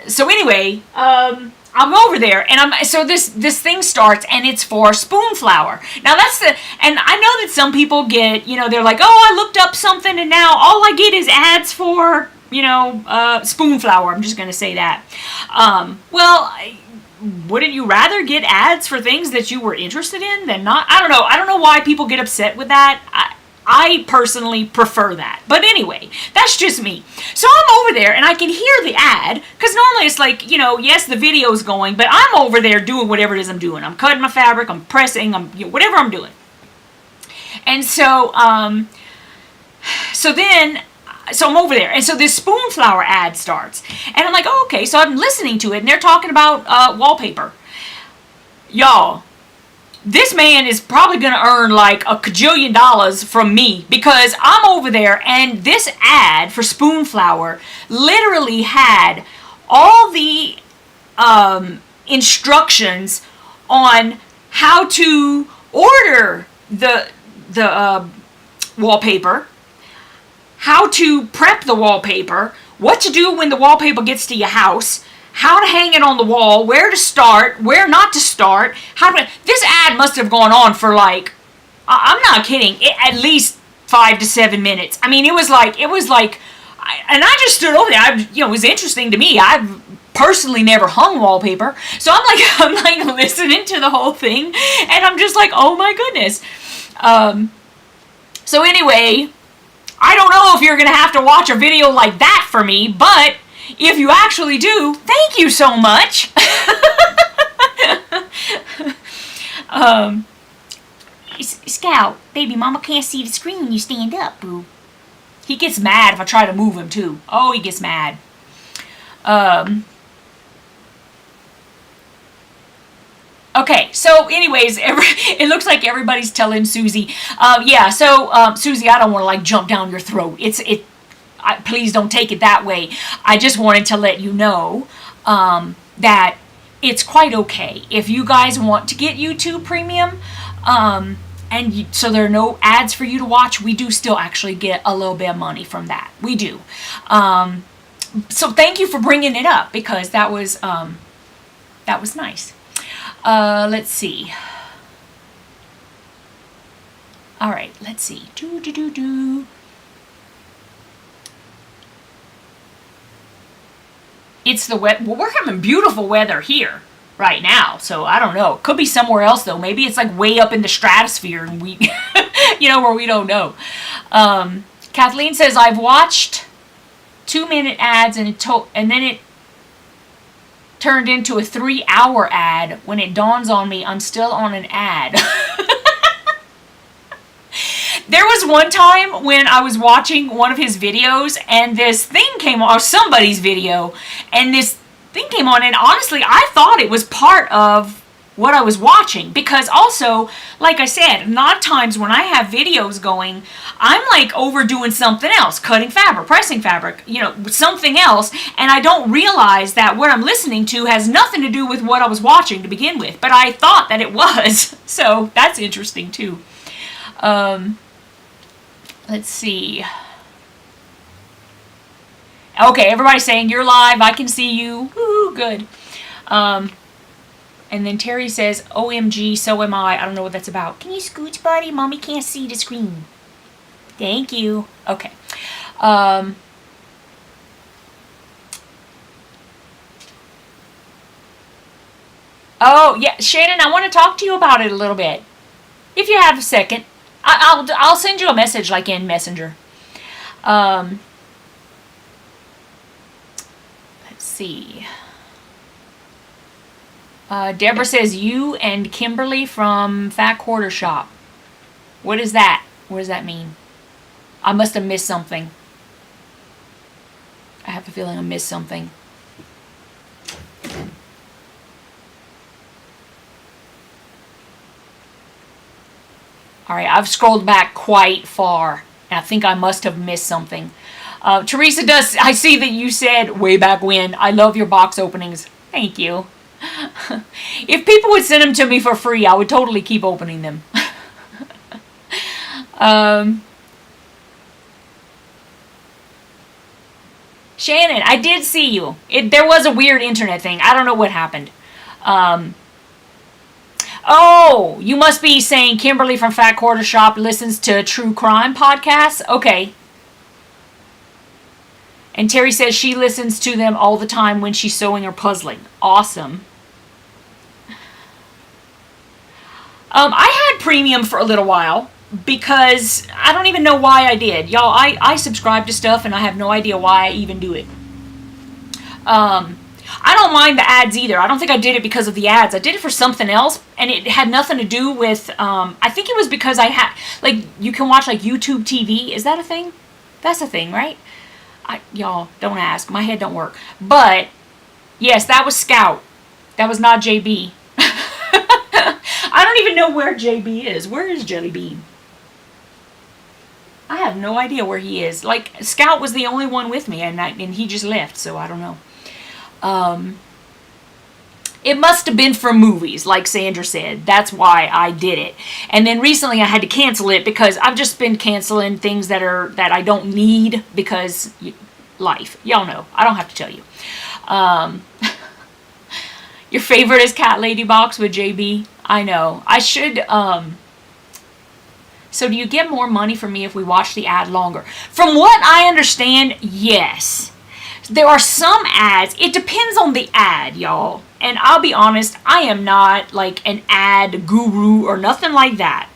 So anyway, I'm over there and so this thing starts and it's for spoon flour. Now and I know that some people get, you know, they're like, oh, I looked up something and now all I get is ads for, you know, spoon flour. I'm just going to say that. Wouldn't you rather get ads for things that you were interested in than not? I don't know. I don't know why people get upset with that. I personally prefer that. But anyway, that's just me. So I'm over there and I can hear the ad because normally it's like, you know, yes, the video's going, but I'm over there doing whatever it is I'm doing. I'm cutting my fabric, I'm pressing, you know, whatever I'm doing. And so, so I'm over there, and so this spoon flour ad starts, and I'm like, oh, okay, so I'm listening to it, and they're talking about wallpaper. Y'all, this man is probably going to earn like $1 kajillion from me, because I'm over there, and this ad for spoon flour literally had all the instructions on how to order the wallpaper, how to prep the wallpaper, what to do when the wallpaper gets to your house, how to hang it on the wall, where to start, where not to start. This ad must have gone on for like, I'm not kidding, at least 5 to 7 minutes. I mean, it was like, and I just stood over there. It was interesting to me. I've personally never hung wallpaper, so I'm like listening to the whole thing, and I'm just like, oh my goodness. So anyway, I don't know if you're going to have to watch a video like that for me, but if you actually do, thank you so much. Scout, baby mama can't see the screen when you stand up, boo. He gets mad if I try to move him too. Oh, he gets mad. Okay, so anyways, it looks like everybody's telling Susie, Susie, I don't want to like jump down your throat. Please don't take it that way. I just wanted to let you know that it's quite okay if you guys want to get YouTube Premium, so there are no ads for you to watch. We do still actually get a little bit of money from that. We do. So thank you for bringing it up, because that was nice. Let's see. All right, let's see. It's the wet. Well, we're having beautiful weather here. right now. So I don't know. It could be somewhere else though. Maybe it's like way up in the stratosphere and we, where we don't know. Kathleen says, I've watched 2-minute ads and then it turned into a 3-hour ad. When it dawns on me, I'm still on an ad. There was one time when I was watching one of his videos and this thing came on, or somebody's video, and this thing came on, and honestly, I thought it was part of what I was watching, because also, like I said, a lot of times when I have videos going, I'm like overdoing something else, cutting fabric, pressing fabric, something else, and I don't realize that what I'm listening to has nothing to do with what I was watching to begin with, but I thought that it was, so that's interesting too. Let's see. Okay, everybody's saying you're live. I can see you. Woo, good. And then Terry says, OMG, so am I. I don't know what that's about. Can you scooch, buddy? Mommy can't see the screen. Thank you. Okay. Oh, yeah, Shannon, I want to talk to you about it a little bit. If you have a second. I'll send you a message like in Messenger. Let's see. Deborah says, you and Kimberly from Fat Quarter Shop. What is that? What does that mean? I must have missed something. I have a feeling I missed something. All right, I've scrolled back quite far, and I think I must have missed something. Teresa does, I see that you said way back when, I love your box openings. Thank you. If people would send them to me for free, I would totally keep opening them. Shannon, I did see you. There was a weird internet thing. I don't know what happened. Oh, you must be saying Kimberly from Fat Quarter Shop listens to true crime podcasts? Okay. And Terry says she listens to them all the time when she's sewing or puzzling. Awesome. I had premium for a little while because I don't even know why I did. Y'all, I subscribe to stuff and I have no idea why I even do it. I don't mind the ads either. I don't think I did it because of the ads. I did it for something else, and it had nothing to do with, I think it was because I had, like, you can watch, like, YouTube TV. Is that a thing? That's a thing, right? Y'all, don't ask. My head don't work. But, yes, that was Scout. That was not JB. I don't even know where JB is. Where is Jellybean? I have no idea where he is. Like, Scout was the only one with me, and he just left, so I don't know. It must have been for movies, like Sandra said. That's why I did it. And then recently I had to cancel it because I've just been canceling things that I don't need because life. Y'all know. I don't have to tell you. Your favorite is Cat Lady Box with JB? I know. I should, so do you get more money from me if we watch the ad longer? From what I understand, yes. There are some ads. It depends on the ad, y'all. And I'll be honest, I am not like an ad guru or nothing like that.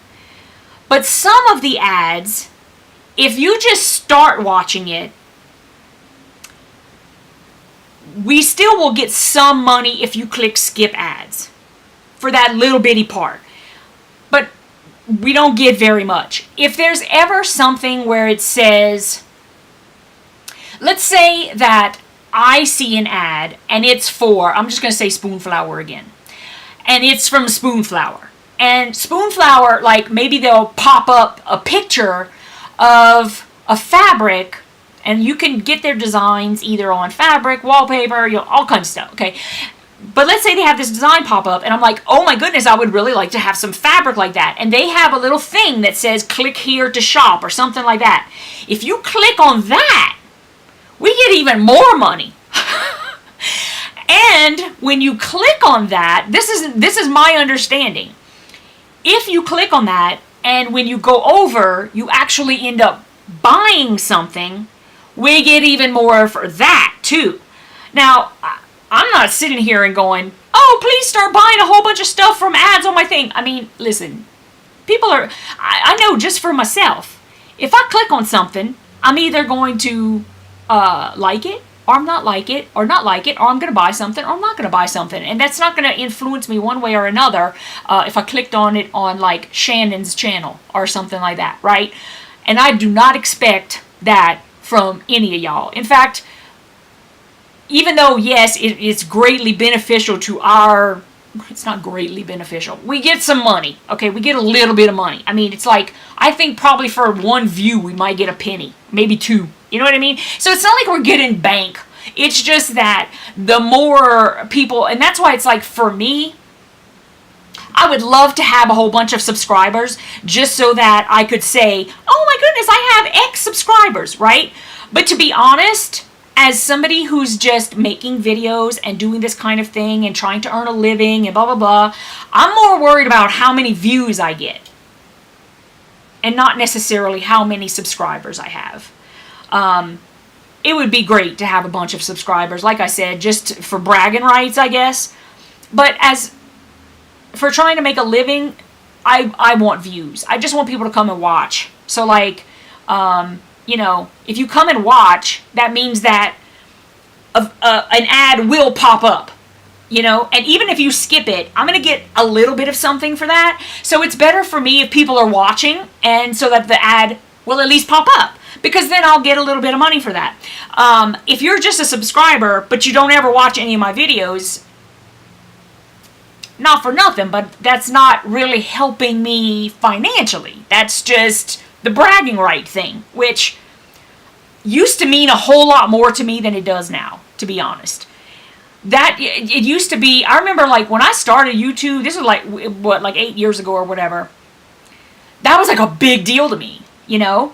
But some of the ads, if you just start watching it, we still will get some money if you click skip ads for that little bitty part. But we don't get very much. If there's ever something where it says, let's say that I see an ad and it's for, I'm just going to say Spoonflower again. And it's from Spoonflower. And Spoonflower, like maybe they'll pop up a picture of a fabric and you can get their designs either on fabric, wallpaper, all kinds of stuff, okay? But let's say they have this design pop up and I'm like, oh my goodness, I would really like to have some fabric like that. And they have a little thing that says click here to shop or something like that. If you click on that, we get even more money. And when you click on that, this is my understanding. If you click on that and when you go over, you actually end up buying something, we get even more for that too. Now, I'm not sitting here and going, oh, oh, please start buying a whole bunch of stuff from ads on my thing. I mean, listen, people are, I know just for myself, if I click on something, I'm either going to like it, or I'm not like it, or not like it, or I'm going to buy something, or I'm not going to buy something. And that's not going to influence me one way or another if I clicked on it on like Shannon's channel or something like that, right? And I do not expect that from any of y'all. In fact, even though, yes, it's greatly beneficial to our, it's not greatly beneficial. We get some money, okay? We get a little bit of money. I mean, it's like, I think probably for one view, we might get a penny, maybe two. You know what I mean? So it's not like we're getting bank. It's just that the more people, and that's why it's like, for me, I would love to have a whole bunch of subscribers just so that I could say, oh my goodness, I have X subscribers, right? But to be honest, as somebody who's just making videos and doing this kind of thing and trying to earn a living and blah, blah, blah, I'm more worried about how many views I get and not necessarily how many subscribers I have. It would be great to have a bunch of subscribers, like I said, just for bragging rights, I guess. But as for trying to make a living, I want views. I just want people to come and watch. So like, you know, if you come and watch, that means that an ad will pop up, you know, and even if you skip it, I'm going to get a little bit of something for that. So it's better for me if people are watching, and so that the ad will at least pop up, because then I'll get a little bit of money for that. If you're just a subscriber, but you don't ever watch any of my videos, not for nothing, but that's not really helping me financially. That's just the bragging right thing, which used to mean a whole lot more to me than it does now, to be honest. That, it used to be, I remember like when I started YouTube, this was like, what, like 8 years ago or whatever, that was like a big deal to me, you know?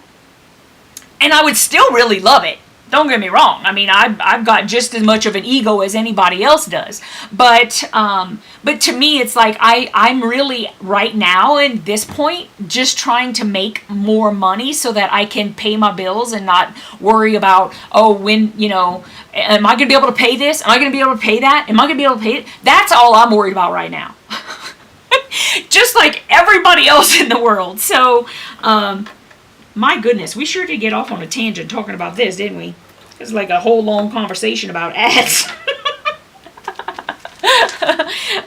And I would still really love it. Don't get me wrong. I mean, I've got just as much of an ego as anybody else does. But to me, it's like I'm really, right now, at this point, just trying to make more money so that I can pay my bills and not worry about, oh, when, you know, am I going to be able to pay this? Am I going to be able to pay that? Am I going to be able to pay it? That's all I'm worried about right now. Just like everybody else in the world. So, my goodness, we sure did get off on a tangent talking about this, didn't we? It was like a whole long conversation about ads.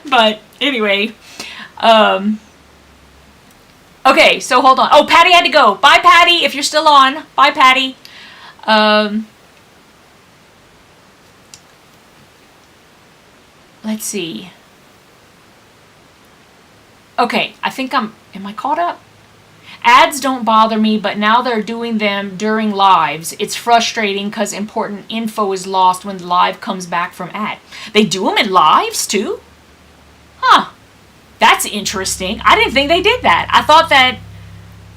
But anyway, okay, so hold on. Oh, Patty had to go. Bye, Patty, if you're still on. Bye, Patty. Let's see. Okay, I think am I caught up? Ads don't bother me, but now they're doing them during lives. It's frustrating because important info is lost when the live comes back from ad. They do them in lives too? Huh. That's interesting. I didn't think they did that. I thought that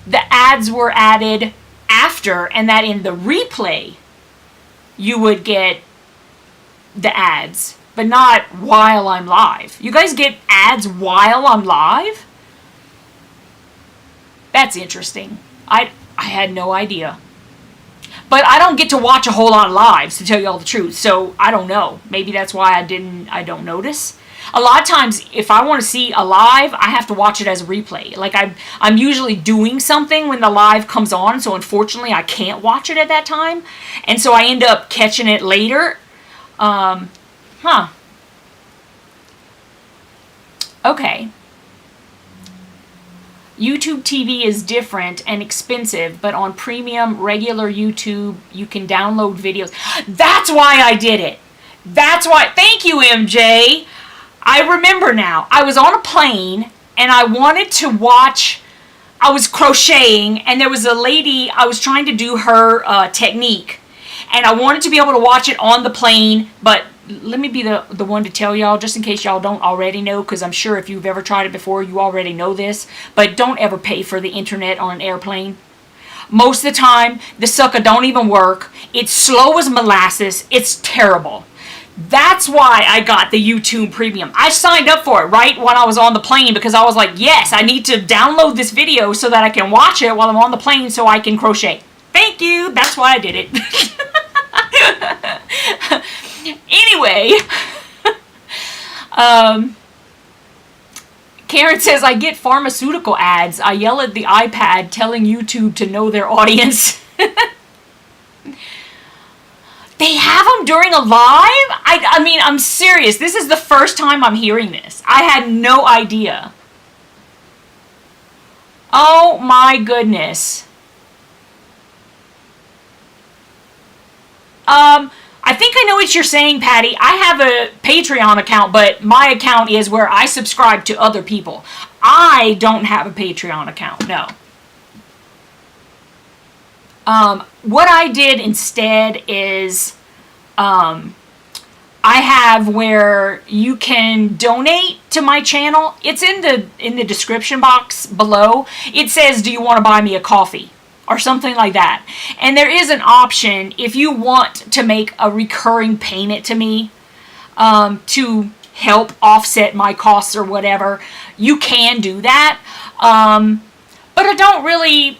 the ads were added after, and that in the replay you would get the ads, but not while I'm live. You guys get ads while I'm live? That's interesting. I had no idea. But I don't get to watch a whole lot of lives, to tell you all the truth. So I don't know. Maybe that's why I don't notice. A lot of times, if I want to see a live, I have to watch it as a replay. Like I'm usually doing something when the live comes on, so unfortunately I can't watch it at that time. And so I end up catching it later. Okay. YouTube TV is different and expensive, but on premium, regular YouTube, you can download videos. That's why I did it. That's why. Thank you, MJ. I remember now. I was on a plane, and I wanted to watch. I was crocheting, and there was a lady, I was trying to do her technique, and I wanted to be able to watch it on the plane, but let me be the one to tell y'all, just in case y'all don't already know, because I'm sure if you've ever tried it before, you already know this, but don't ever pay for the internet on an airplane. Most of the time, the sucker don't even work. It's slow as molasses. It's terrible. That's why I got the YouTube Premium. I signed up for it right when I was on the plane, because I was like, yes, I need to download this video so that I can watch it while I'm on the plane so I can crochet. Thank you. That's why I did it. Anyway, Um, Karen says, I get pharmaceutical ads. I yell at the iPad telling YouTube to know their audience. They have them during a live? I mean, I'm serious. This is the first time I'm hearing this. I had no idea. Oh my goodness. I think I know what you're saying, Patty. I have a Patreon account, but my account is where I subscribe to other people. I don't have a Patreon account, no. What I did instead is, I have where you can donate to my channel. It's in the description box below. It says, do you want to buy me a coffee? Or something like that. And there is an option if you want to make a recurring payment to me to help offset my costs or whatever. You can do that. But I don't really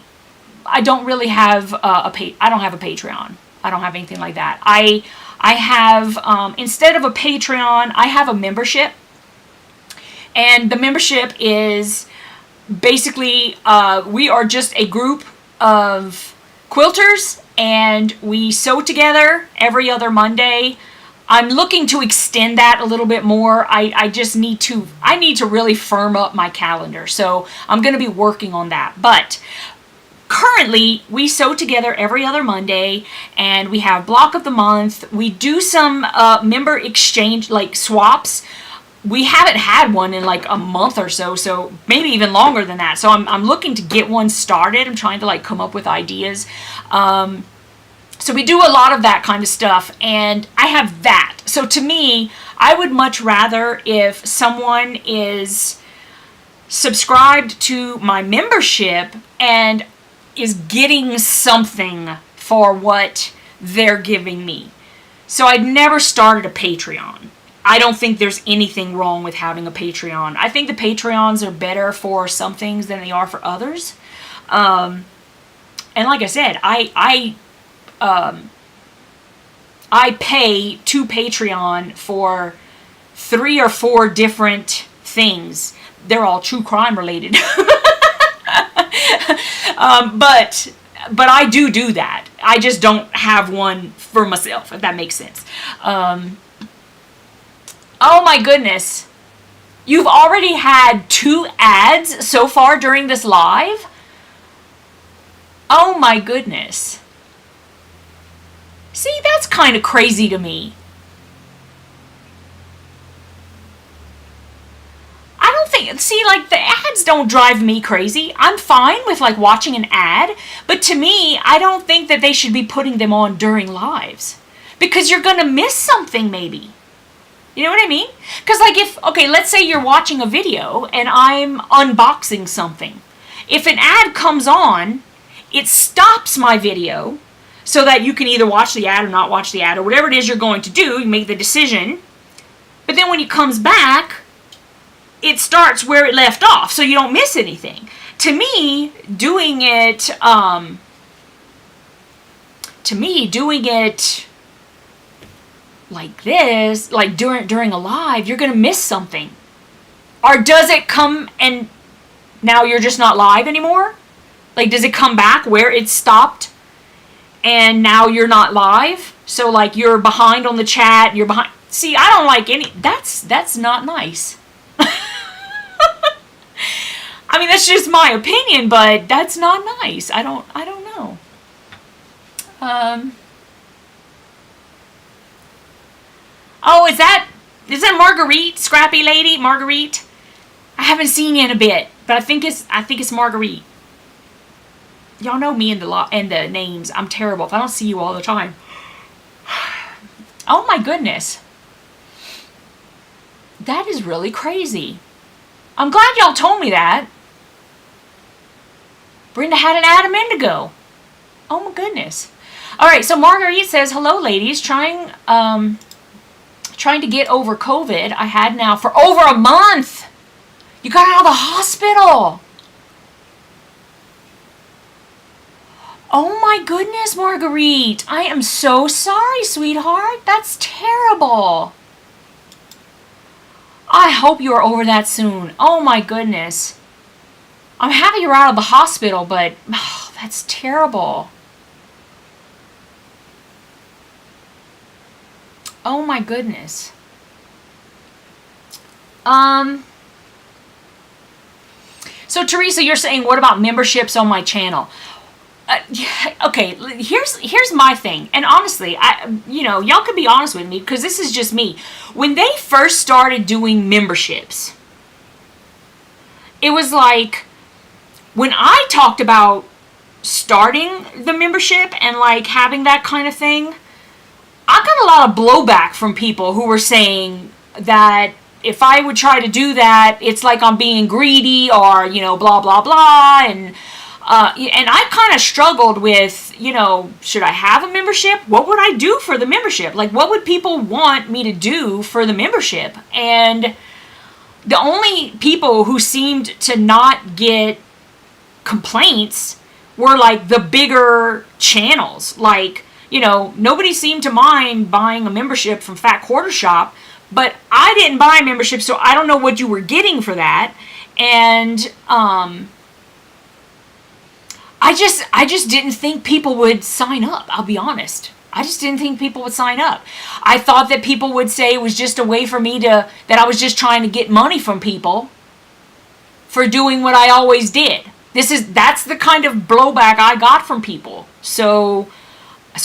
have I don't have a Patreon. I don't have anything like that. I have instead of a Patreon, I have a membership. And the membership is basically we are just a group of quilters, and we sew together every other Monday. I'm looking to extend that a little bit more. I just need to really firm up my calendar, so I'm going to be working on that. But currently, we sew together every other Monday, and we have block of the month. We do some member exchange, like swaps. We haven't had one in like a month or so, so maybe even longer than that. So I'm looking to get one started. I'm trying to like come up with ideas. So we do a lot of that kind of stuff, and I have that. So to me, I would much rather if someone is subscribed to my membership and is getting something for what they're giving me. So I'd never started a Patreon. I don't think there's anything wrong with having a Patreon. I think the Patreons are better for some things than they are for others. And like I said, I pay to Patreon for 3 or 4 different things. They're all true crime related. But I do that. I just don't have one for myself, if that makes sense. Oh my goodness. You've already had 2 ads so far during this live? Oh my goodness. See, that's kind of crazy to me. I don't think, see, like, the ads don't drive me crazy. I'm fine with, like, watching an ad, but to me, I don't think that they should be putting them on during lives. Because you're gonna miss something, maybe. You know what I mean? Because, like, okay, let's say you're watching a video and I'm unboxing something. If an ad comes on, it stops my video so that you can either watch the ad or not watch the ad, or whatever it is you're going to do, you make the decision. But then when it comes back, it starts where it left off, so you don't miss anything. To me, doing it like this, like during a live, you're gonna miss something. Or does it come and now you're just not live anymore? Like, does it come back where it stopped and now you're not live? So like you're behind on the chat, you're behind. See, I don't like any, that's not nice. I mean, that's just my opinion, but that's not nice. I don't know. Oh, is that Marguerite, Scrappy Lady, Marguerite? I haven't seen you in a bit, but I think it's Marguerite. Y'all know me and the names. I'm terrible if I don't see you all the time. Oh my goodness. That is really crazy. I'm glad y'all told me that. Brenda had an ad a minute ago. Oh my goodness. All right, so Marguerite says, hello ladies, trying to get over COVID I had now for over a month. You got out of the hospital. Oh my goodness, Marguerite. I am so sorry, sweetheart. That's terrible. I hope you are over that soon. Oh my goodness. I'm happy you're out of the hospital, but oh, that's terrible. Oh my goodness. So Teresa, you're saying, what about memberships on my channel? Okay, here's my thing. And honestly, y'all could be honest with me, because this is just me. When they first started doing memberships, it was like, when I talked about starting the membership and like having that kind of thing, I got a lot of blowback from people who were saying that if I would try to do that, it's like I'm being greedy, or, blah, blah, blah. And I kind of struggled with, should I have a membership? What would I do for the membership? Like, what would people want me to do for the membership? And the only people who seemed to not get complaints were like the bigger channels. Like, nobody seemed to mind buying a membership from Fat Quarter Shop, but I didn't buy a membership, so I don't know what you were getting for that. And I just didn't think people would sign up. I'll be honest. I just didn't think people would sign up. I thought that people would say it was just a way for me that I was just trying to get money from people for doing what I always did. That's the kind of blowback I got from people. So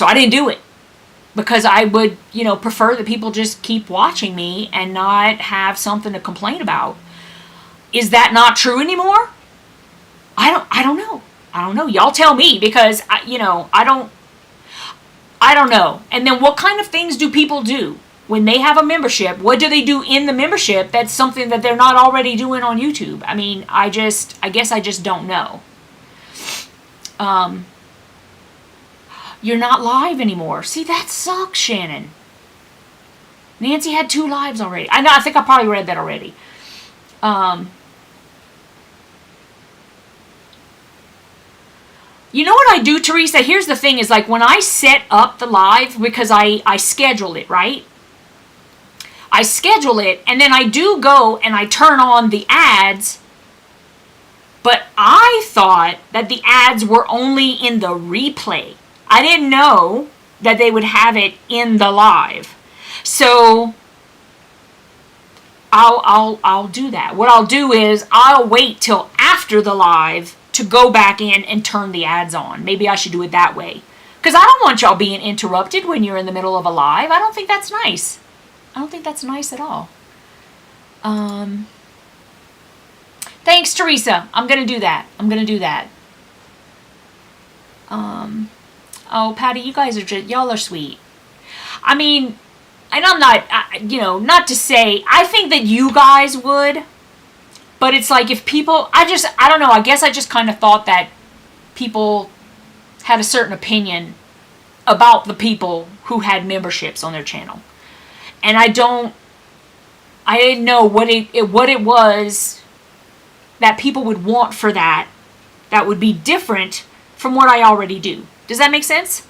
I didn't do it, because I would, prefer that people just keep watching me and not have something to complain about. Is that not true anymore? I don't know. I don't know. Y'all tell me, because I don't know. And then what kind of things do people do when they have a membership? What do they do in the membership that's something that they're not already doing on YouTube? I mean, I guess I just don't know. You're not live anymore. See, that sucks, Shannon. Nancy had 2 lives already. I know, I think I probably read that already. You know what I do, Teresa? Here's the thing, is like when I set up the live, because I schedule it, right? I schedule it, and then I do go and I turn on the ads, but I thought that the ads were only in the replay. I didn't know that they would have it in the live. So I'll do that. What I'll do is I'll wait till after the live to go back in and turn the ads on. Maybe I should do it that way, because I don't want y'all being interrupted when you're in the middle of a live. I don't think that's nice. I don't think that's nice at all. Thanks, Teresa. I'm going to do that. Oh, Patty, you guys are y'all are sweet. I mean, and I'm not, not to say, I think that you guys would, but it's like if people, I don't know, I guess I just kind of thought that people had a certain opinion about the people who had memberships on their channel. And I didn't know what it was that people would want for that would be different from what I already do. Does that make sense?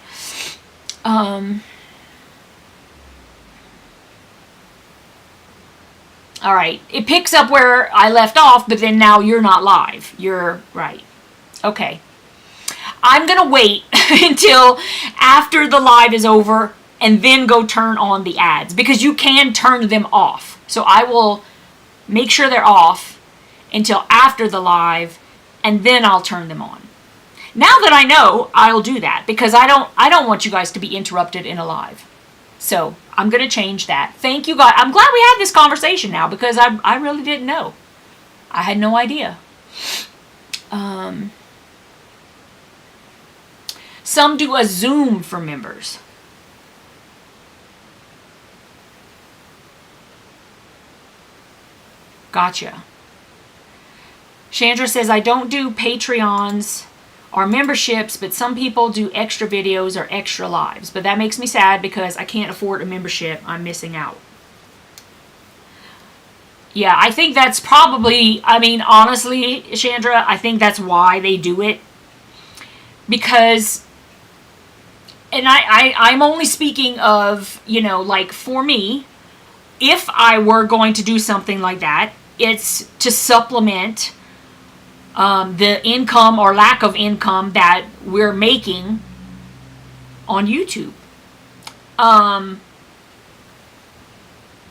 All right. It picks up where I left off, but then now you're not live. You're right. Okay. I'm going to wait until after the live is over and then go turn on the ads, because you can turn them off. So I will make sure they're off until after the live, and then I'll turn them on. Now that I know, I'll do that, because I don't want you guys to be interrupted in a live. So I'm going to change that. Thank you, guys. I'm glad we had this conversation now, because I really didn't know. I had no idea. Some do a Zoom for members. Gotcha. Chandra says, I don't do Patreons or memberships, but some people do extra videos or extra lives. But that makes me sad, because I can't afford a membership. I'm missing out. Yeah, I think that's probably, I mean, honestly, Chandra, I think that's why they do it. Because, and I'm only speaking of, like for me, if I were going to do something like that, it's to supplement the income or lack of income that we're making on YouTube.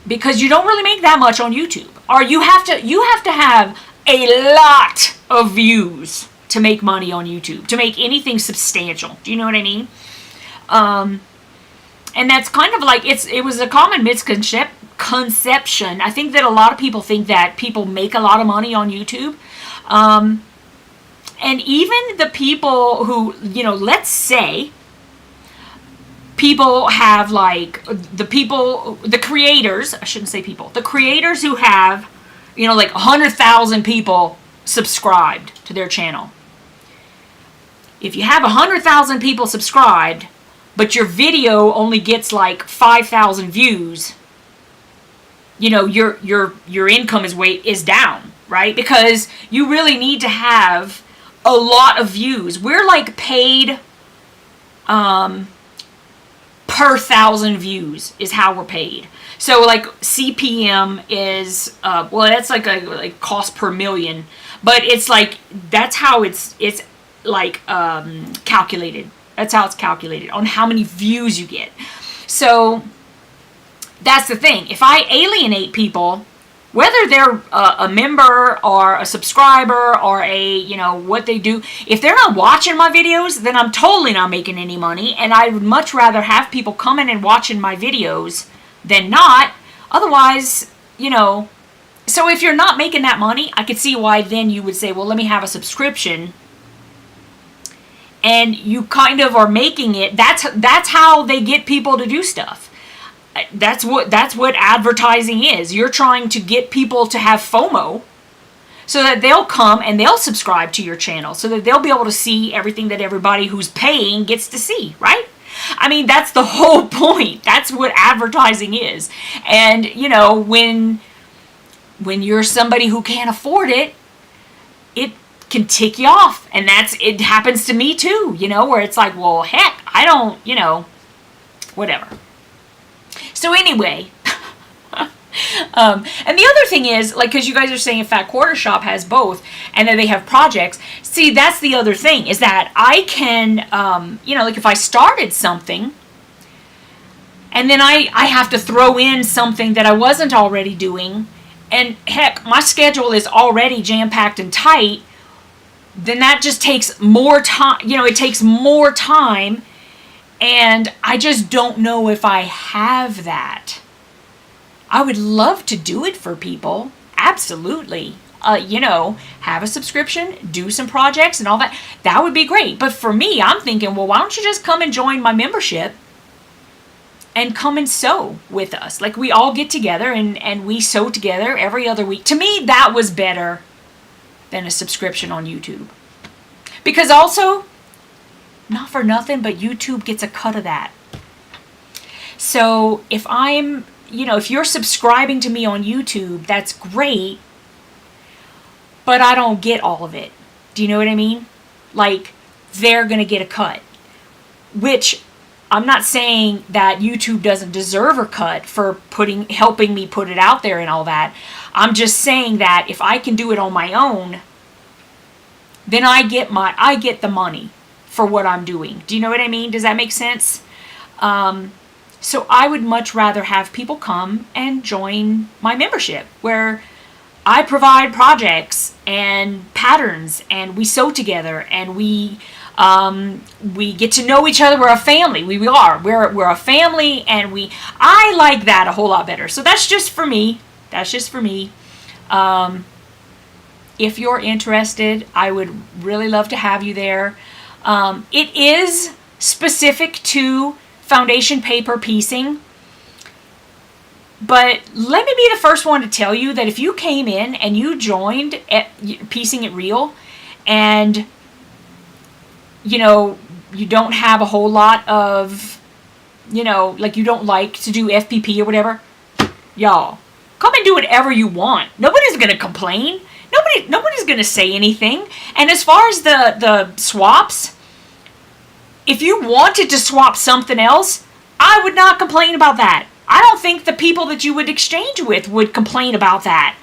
Because you don't really make that much on YouTube. Or you have to have a lot of views to make money on YouTube, to make anything substantial. Do you know what I mean? And that's kind of like, it was a common misconception. I think that a lot of people think that people make a lot of money on YouTube. And even the people who, let's say, people have like, the creators, I shouldn't say people, the creators who have, like 100,000 people subscribed to their channel. If you have 100,000 people subscribed, but your video only gets like 5,000 views, your income is down, right? Because you really need to have a lot of views. We're like paid per 1,000 views is how we're paid. So like CPM is that's like cost per million, but it's like that's how it's like calculated. That's how it's calculated, on how many views you get. So that's the thing. If I alienate people, whether they're a member or a subscriber or what they do, if they're not watching my videos, then I'm totally not making any money. And I would much rather have people coming and watching my videos than not. Otherwise, so if you're not making that money, I could see why then you would say, well, let me have a subscription. And you kind of are making it. That's how they get people to do stuff. That's what advertising is. You're trying to get people to have FOMO so that they'll come and they'll subscribe to your channel, so that they'll be able to see everything that everybody who's paying gets to see, right? I mean, that's the whole point. That's what advertising is. And, when you're somebody who can't afford it, it can tick you off. And it happens to me too, where it's like, well, heck, I don't, whatever. So anyway, and the other thing is, like, because you guys are saying Fat Quarter Shop has both, and then they have projects. See, that's the other thing, is that I can, like if I started something, and then I have to throw in something that I wasn't already doing, and heck, my schedule is already jam-packed and tight, then that just takes more time, it takes more time, and I just don't know if I have that. I would love to do it for people, absolutely. Have a subscription, do some projects and all that. That would be great. But for me, I'm thinking, well, why don't you just come and join my membership and come and sew with us? Like, we all get together and we sew together every other week. To me, that was better than a subscription on YouTube. Because also, not for nothing, but YouTube gets a cut of that. So if I'm, if you're subscribing to me on YouTube, that's great, but I don't get all of it. Do you know what I mean? Like, they're going to get a cut. Which, I'm not saying that YouTube doesn't deserve a cut for helping me put it out there and all that. I'm just saying that if I can do it on my own, then I get the money for what I'm doing. Do you know what I mean? Does that make sense? So I would much rather have people come and join my membership, where I provide projects and patterns, and we sew together, and we get to know each other. We're a family. We're a family, and I like that a whole lot better. So that's just for me. If you're interested, I would really love to have you there. It is specific to foundation paper piecing, but let me be the first one to tell you that if you came in and you joined Piecing It Real, and you don't have a whole lot of, like you don't like to do FPP or whatever, y'all, come and do whatever you want. Nobody's gonna complain. Nobody's gonna say anything. And as far as the swaps, if you wanted to swap something else, I would not complain about that. I don't think the people that you would exchange with would complain about that.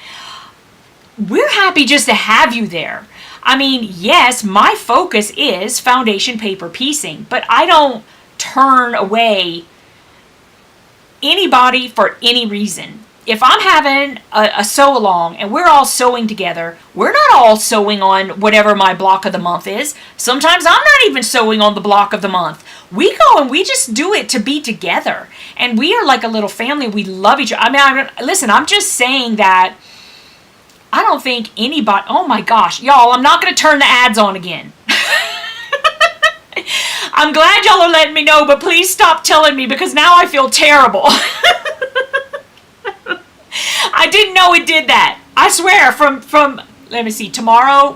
We're happy just to have you there. I mean, yes, my focus is foundation paper piecing, but I don't turn away anybody for any reason. If I'm having a sew along and we're all sewing together, we're not all sewing on whatever my block of the month is. Sometimes I'm not even sewing on the block of the month. We go and we just do it to be together. And we are like a little family. We love each other. I mean, listen, I'm just saying that I don't think anybody, oh my gosh, y'all, I'm not going to turn the ads on again. I'm glad y'all are letting me know, but please stop telling me because now I feel terrible. I didn't know it did that. I swear from let me see, tomorrow,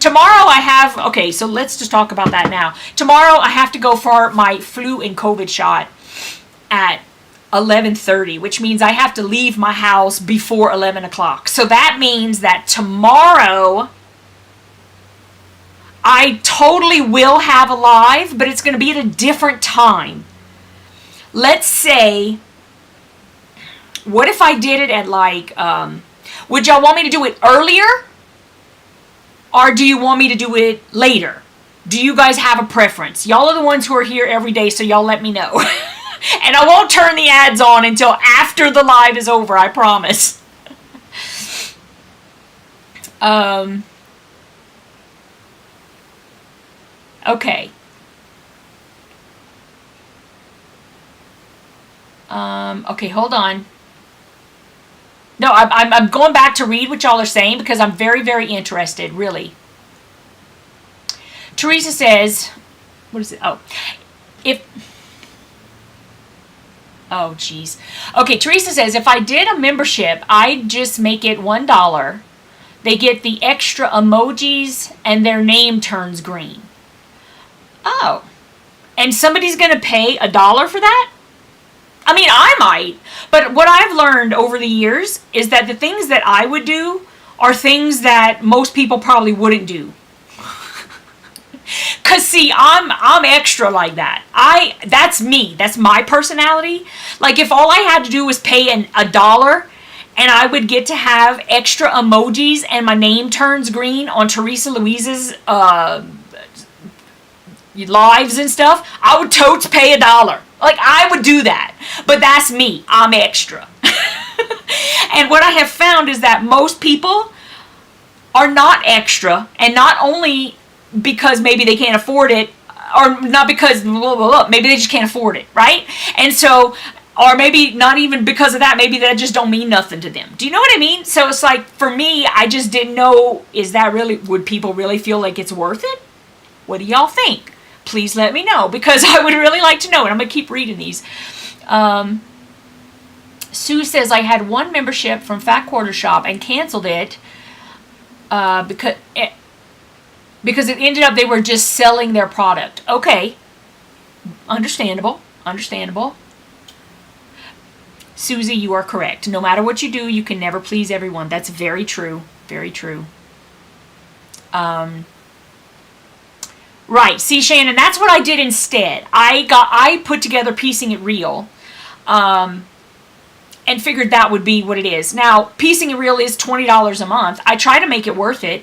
tomorrow I have, okay, so let's just talk about that now. Tomorrow I have to go for my flu and COVID shot at 11:30, which means I have to leave my house before 11 o'clock. So that means that tomorrow I totally will have a live, but it's going to be at a different time. Let's say, what if I did it at like, would y'all want me to do it earlier? Or do you want me to do it later? Do you guys have a preference? Y'all are the ones who are here every day, so y'all let me know. And I won't turn the ads on until after the live is over, I promise. Okay. Okay, hold on. No, I'm going back to read what y'all are saying because I'm very, very interested, really. Teresa says, what is it? Oh, oh, geez. Okay, Teresa says, if I did a membership, I'd just make it $1. They get the extra emojis and their name turns green. Oh, and somebody's going to pay $1 for that? I mean, I might, but what I've learned over the years is that the things that I would do are things that most people probably wouldn't do. Cause see, I'm extra like that. That's me. That's my personality. Like if all I had to do was pay $1 and I would get to have extra emojis and my name turns green on Teresa Louise's lives and stuff, I would totes pay $1. Like I would do that. But that's me. I'm extra. And what I have found is that most people are not extra, and not only because maybe they can't afford it, or not because maybe they just can't afford it, right? And so, or maybe not even because of that, maybe that just don't mean nothing to them. Do you know what I mean? So it's like, for me, I just didn't know, is that really, would people really feel like it's worth it? What do y'all think? Please let me know, because I would really like to know, and I'm going to keep reading these. Sue says, I had one membership from Fat Quarter Shop and canceled it because it ended up they were just selling their product. Okay. Understandable. Understandable. Susie, you are correct. No matter what you do, you can never please everyone. That's very true. Very true. Right. See, Shannon, that's what I did instead. I put together Piecing It Real. And figured that would be what it is. Now, Piecing It Real is $20 a month. I try to make it worth it.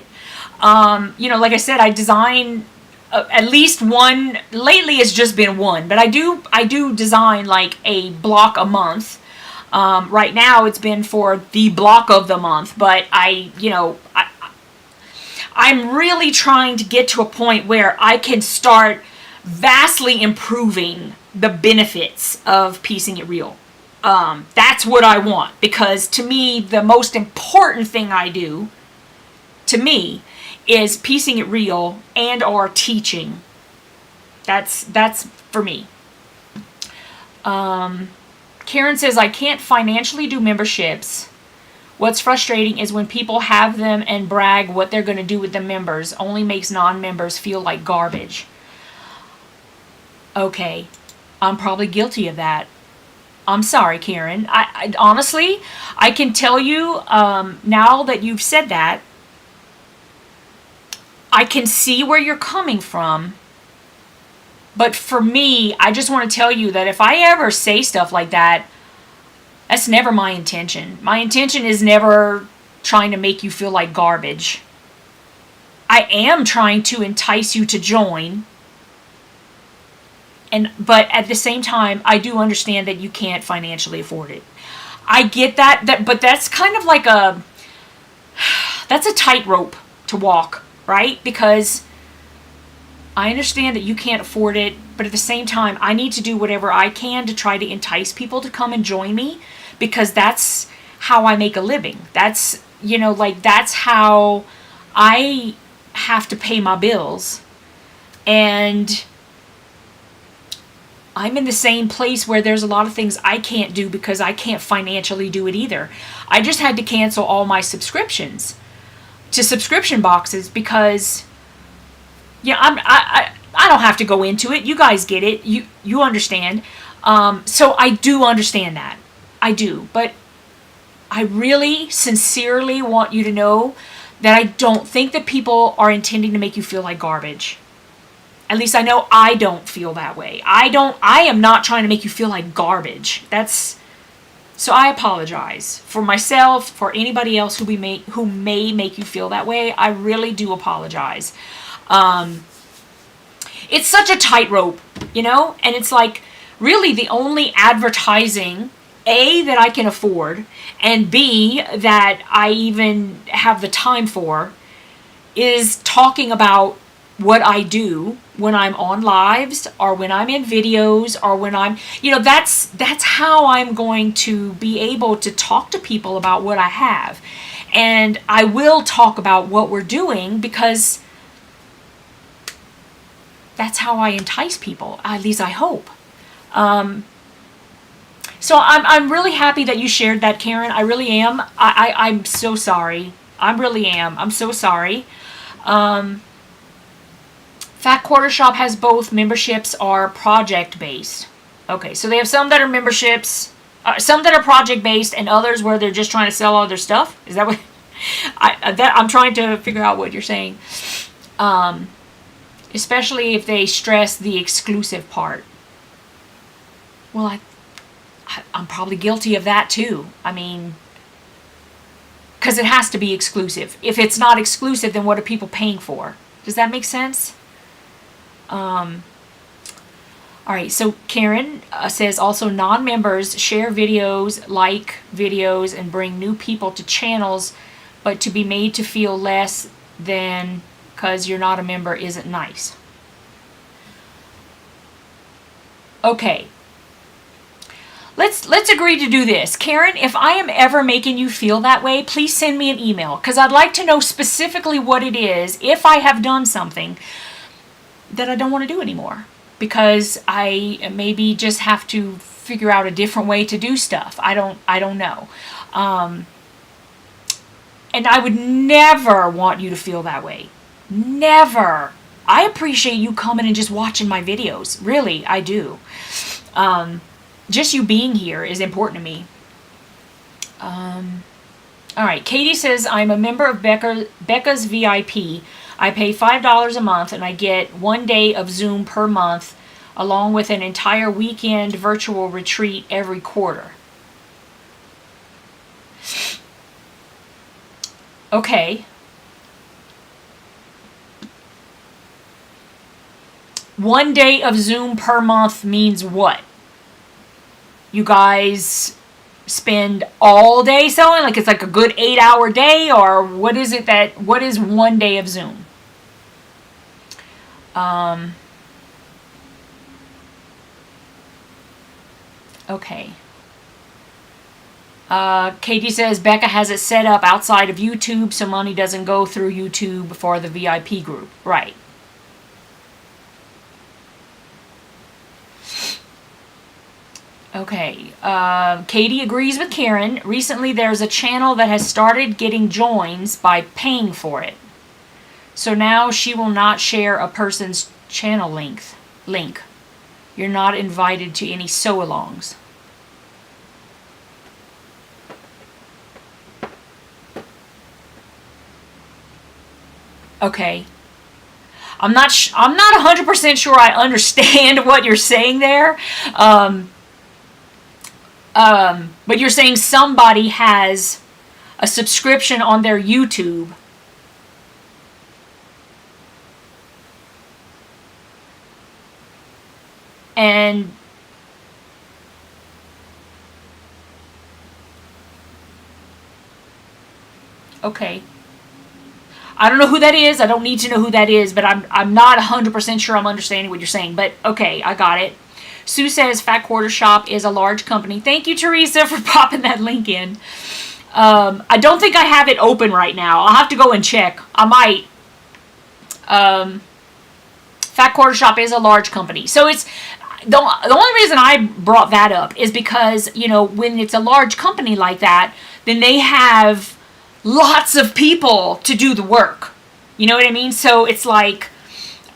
You know, like I said, I design at least one. Lately, it's just been one, but I do design like a block a month. Right now, it's been for the block of the month, but I'm really trying to get to a point where I can start vastly improving the benefits of Piecing It Real. That's what I want, because to me, the most important thing I do, to me, is Piecing It Real and or teaching. That's for me. Karen says, I can't financially do memberships. What's frustrating is when people have them and brag what they're going to do with the members. Only makes non-members feel like garbage. Okay, I'm probably guilty of that. I'm sorry, Karen. I honestly, I can tell you now that you've said that, I can see where you're coming from. But for me, I just want to tell you that if I ever say stuff like that, That's never my intention. My intention is never trying to make you feel like garbage. I am trying to entice you to join. But at the same time, I do understand that you can't financially afford it. I get that, but that's kind of like that's a tightrope to walk, right? Because I understand that you can't afford it, but at the same time, I need to do whatever I can to try to entice people to come and join me, because that's how I make a living. That's, that's how I have to pay my bills. And I'm in the same place where there's a lot of things I can't do because I can't financially do it either. I just had to cancel all my subscriptions to subscription boxes because, I don't have to go into it. You guys get it. You understand. So I do understand that. I do. But I really sincerely want you to know that I don't think that people are intending to make you feel like garbage. At least I know I don't feel that way. I am not trying to make you feel like garbage. So I apologize for myself, for anybody else who may make you feel that way. I really do apologize. It's such a tightrope, and it's like really the only advertising, A, that I can afford, and B, that I even have the time for, is talking about what I do when I'm on lives or when I'm in videos or when I'm, that's how I'm going to be able to talk to people about what I have. And I will talk about what we're doing because that's how I entice people. At least I hope. So I'm really happy that you shared that, Karen. I really am. I'm so sorry. I really am. I'm so sorry. Fat Quarter Shop has both memberships are project based. Okay, so they have some that are memberships, some that are project based, and others where they're just trying to sell all their stuff. Is that what? I'm trying to figure out what you're saying. Especially if they stress the exclusive part. Well, I'm probably guilty of that too. I mean, because it has to be exclusive. If it's not exclusive, then what are people paying for? Does that make sense? All right, so Karen says also non-members share videos, like videos, and bring new people to channels, but to be made to feel less than because you're not a member isn't nice. Okay. Let's agree to do this. Karen, if I am ever making you feel that way, please send me an email, because I'd like to know specifically what it is if I have done something that I don't want to do anymore, because I maybe just have to figure out a different way to do stuff. I don't know. And I would never want you to feel that way. Never. I appreciate you coming and just watching my videos. Really, I do. Just you being here is important to me. All right, Katie says, I'm a member of Becca's VIP. I pay $5 a month and I get 1 day of Zoom per month, along with an entire weekend virtual retreat every quarter. Okay. 1 day of Zoom per month means what? You guys spend all day selling? Like it's like a good 8-hour day? Or what is 1 day of Zoom? Okay. Katie says Becca has it set up outside of YouTube so money doesn't go through YouTube for the VIP group. Right. Okay. Katie agrees with Karen. Recently there's a channel that has started getting joins by paying for it. So now she will not share a person's channel link. You're not invited to any sew-alongs. Okay. I'm not 100% sure I understand what you're saying there. But you're saying somebody has a subscription on their YouTube. And okay. I don't know who that is. I don't need to know who that is, but I'm not 100% sure I'm understanding what you're saying. But okay, I got it. Sue says Fat Quarter Shop is a large company. Thank you, Teresa, for popping that link in. I don't think I have it open right now. I'll have to go and check. I might. Fat Quarter Shop is a large company. So it's the only reason I brought that up is because, you know, when it's a large company like that, then they have lots of people to do the work. You know what I mean? So it's like,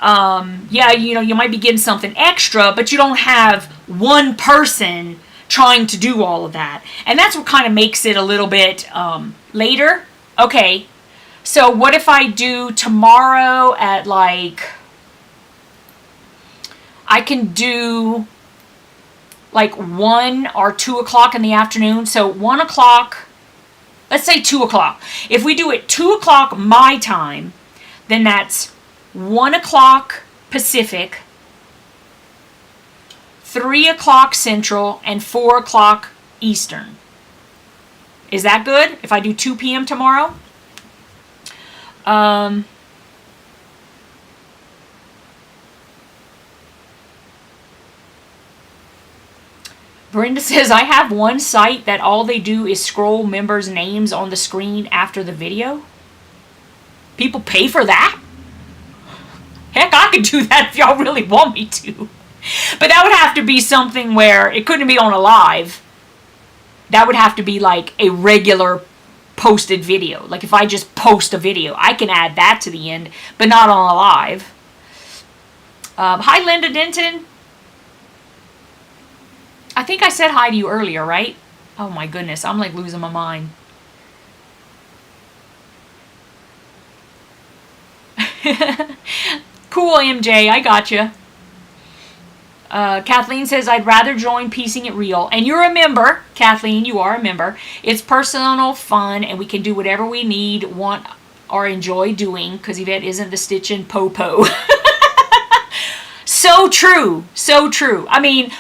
yeah, you know, you might be getting something extra, but you don't have one person trying to do all of that. And that's what kind of makes it a little bit later. Okay, so what if I do tomorrow at like, I can do like 1 or 2 o'clock in the afternoon. So 1 o'clock, let's say 2 o'clock. If we do it 2 o'clock my time, then that's 1 o'clock Pacific, 3 o'clock Central, and 4 o'clock Eastern. Is that good if I do 2 p.m. tomorrow? Brenda says, I have one site that all they do is scroll members' names on the screen after the video. People pay for that? Heck, I could do that if y'all really want me to. But that would have to be something where it couldn't be on a live. That would have to be like a regular posted video. Like if I just post a video, I can add that to the end, but not on a live. Hi, Linda Denton. I think I said hi to you earlier, right? Oh my goodness, I'm like losing my mind. Cool, MJ, I gotcha. Kathleen says, I'd rather join Piecing It Real. And you're a member, Kathleen, you are a member. It's personal, fun, and we can do whatever we need, want, or enjoy doing, because Yvette isn't the stitching po-po. So true. So true. I mean,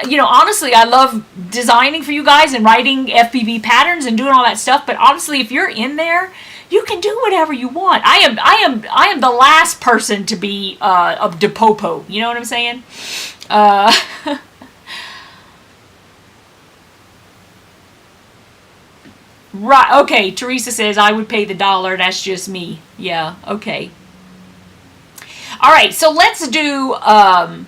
you know, honestly, I love designing for you guys and writing FPV patterns and doing all that stuff. But honestly, if you're in there, you can do whatever you want. I am the last person to be a depopo. You know what I'm saying? Right. Okay. Teresa says I would pay the $1. That's just me. Yeah. Okay. All right, so let's do, now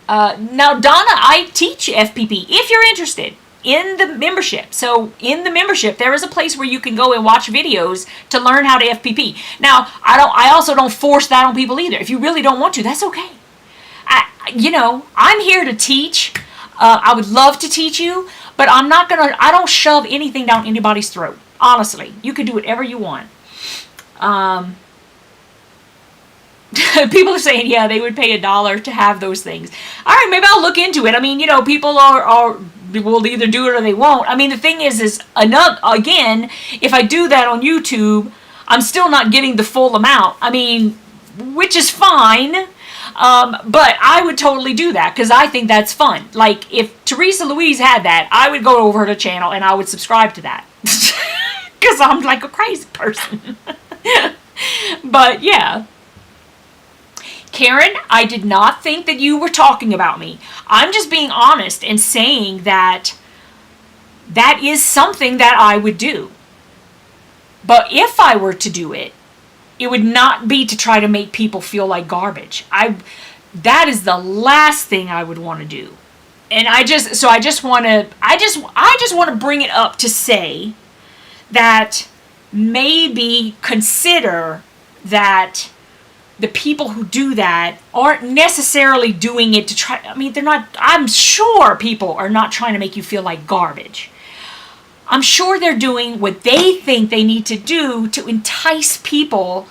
Donna, I teach FPP, if you're interested, in the membership. So in the membership, there is a place where you can go and watch videos to learn how to FPP. Now, I also don't force that on people either. If you really don't want to, that's okay. You know, I'm here to teach. I would love to teach you, but I don't shove anything down anybody's throat. Honestly, you can do whatever you want. People are saying, yeah, they would pay $1 to have those things. All right, maybe I'll look into it. I mean, you know, people will either do it or they won't. I mean, the thing is again, if I do that on YouTube, I'm still not getting the full amount. I mean, which is fine. But I would totally do that because I think that's fun. Like, if Teresa Louise had that, I would go over to her channel and I would subscribe to that. Because I'm like a crazy person. But, yeah. Karen, I did not think that you were talking about me. I'm just being honest and saying that that is something that I would do. But if I were to do it, it would not be to try to make people feel like garbage. That is the last thing I would want to do. And I just want to bring it up to say that maybe consider that the people who do that aren't necessarily doing it to try, I mean, I'm sure people are not trying to make you feel like garbage. I'm sure they're doing what they think they need to do to entice people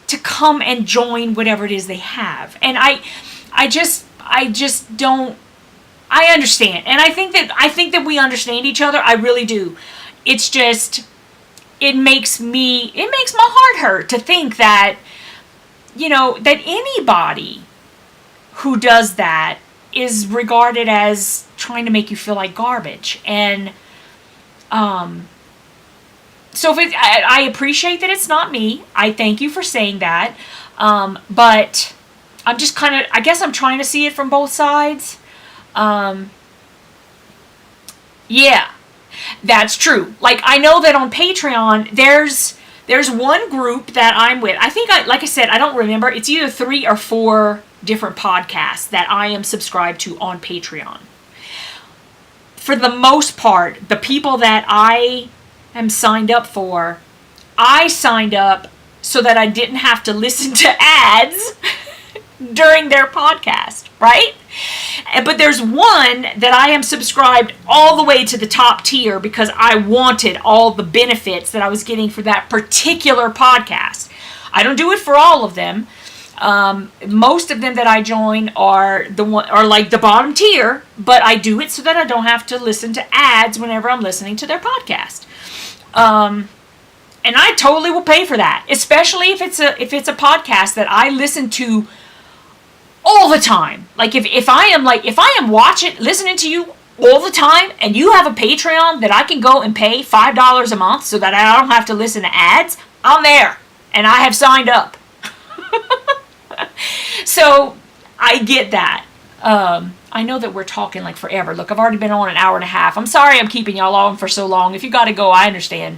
to come and join whatever it is they have. And I just don't I understand. And I think that we understand each other. I really do. It's just, it makes my heart hurt to think that, that anybody who does that is regarded as trying to make you feel like garbage. And so I appreciate that it's not me. I thank you for saying that. But I'm just I guess I'm trying to see it from both sides. Yeah, that's true. Like, I know that on Patreon, there's one group that I'm with. I think, like I said, I don't remember. It's either 3 or 4 different podcasts that I am subscribed to on Patreon. For the most part, the people that I am signed up for, I signed up so that I didn't have to listen to ads during their podcast, right? But there's one that I am subscribed all the way to the top tier because I wanted all the benefits that I was getting for that particular podcast. I don't do it for all of them. Most of them that I join are like the bottom tier, but I do it so that I don't have to listen to ads whenever I'm listening to their podcast. And I totally will pay for that, especially if it's a podcast that I listen to all the time. Like if I am listening to you all the time, and you have a Patreon that I can go and pay $5 a month so that I don't have to listen to ads, I'm there, and I have signed up. So I get that. I know that we're talking like forever. Look, I've already been on an hour and a half. I'm sorry I'm keeping y'all on for so long. If you got to go, I understand.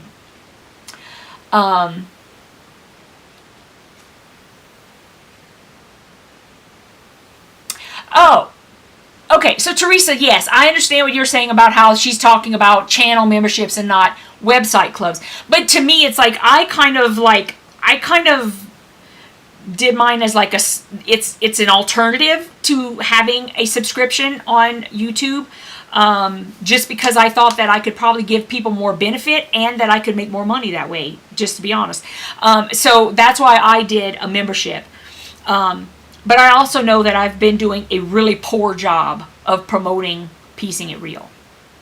Oh, okay. So Teresa, yes, I understand what you're saying about how she's talking about channel memberships and not website clubs. But to me, it's like I kind of did mine as like it's an alternative to having a subscription on YouTube, just because I thought that I could probably give people more benefit and that I could make more money that way, just to be honest. So that's why I did a membership. But I also know that I've been doing a really poor job of promoting Piecing It Real.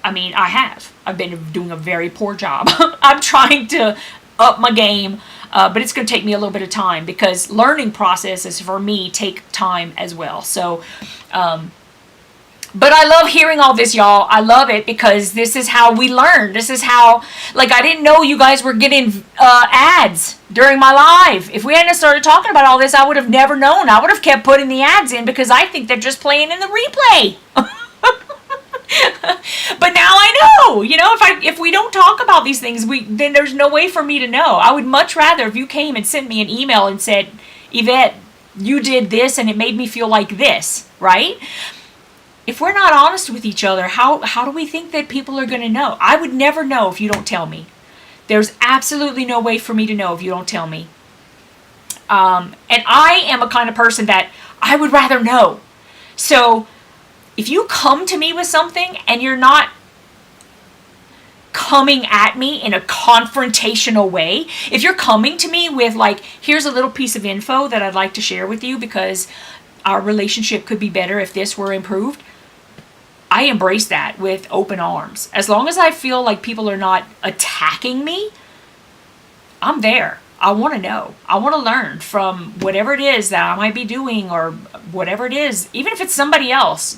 I mean, I've been doing a very poor job. I'm trying to up my game. But it's going to take me a little bit of time because learning processes for me take time as well. So, but I love hearing all this, y'all. I love it because this is how we learn. This is how, like, I didn't know you guys were getting ads during my live. If we hadn't started talking about all this, I would have never known. I would have kept putting the ads in because I think they're just playing in the replay. But now I know, if we don't talk about these things, then there's no way for me to know. I would much rather if you came and sent me an email and said, Yvette, you did this and it made me feel like this, right? If we're not honest with each other, how do we think that people are going to know? I would never know if you don't tell me. There's absolutely no way for me to know if you don't tell me. And I am a kind of person that I would rather know. So if you come to me with something and you're not coming at me in a confrontational way, if you're coming to me with like, here's a little piece of info that I'd like to share with you because our relationship could be better if this were improved, I embrace that with open arms. As long as I feel like people are not attacking me, I'm there. I want to know. I want to learn from whatever it is that I might be doing or whatever it is. Even if it's somebody else,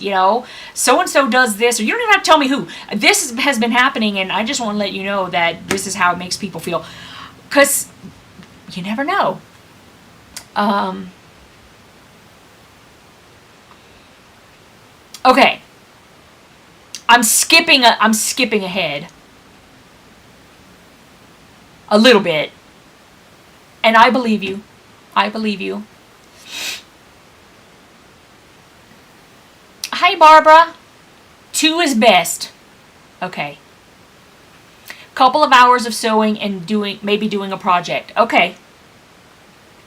so-and-so does this, or you don't even have to tell me who. This has been happening, and I just want to let you know that this is how it makes people feel. Because you never know. Okay. I'm skipping ahead a little bit. And I believe you. I believe you. Hi, Barbara. 2 is best. Okay. Couple of hours of sewing and maybe doing a project. Okay.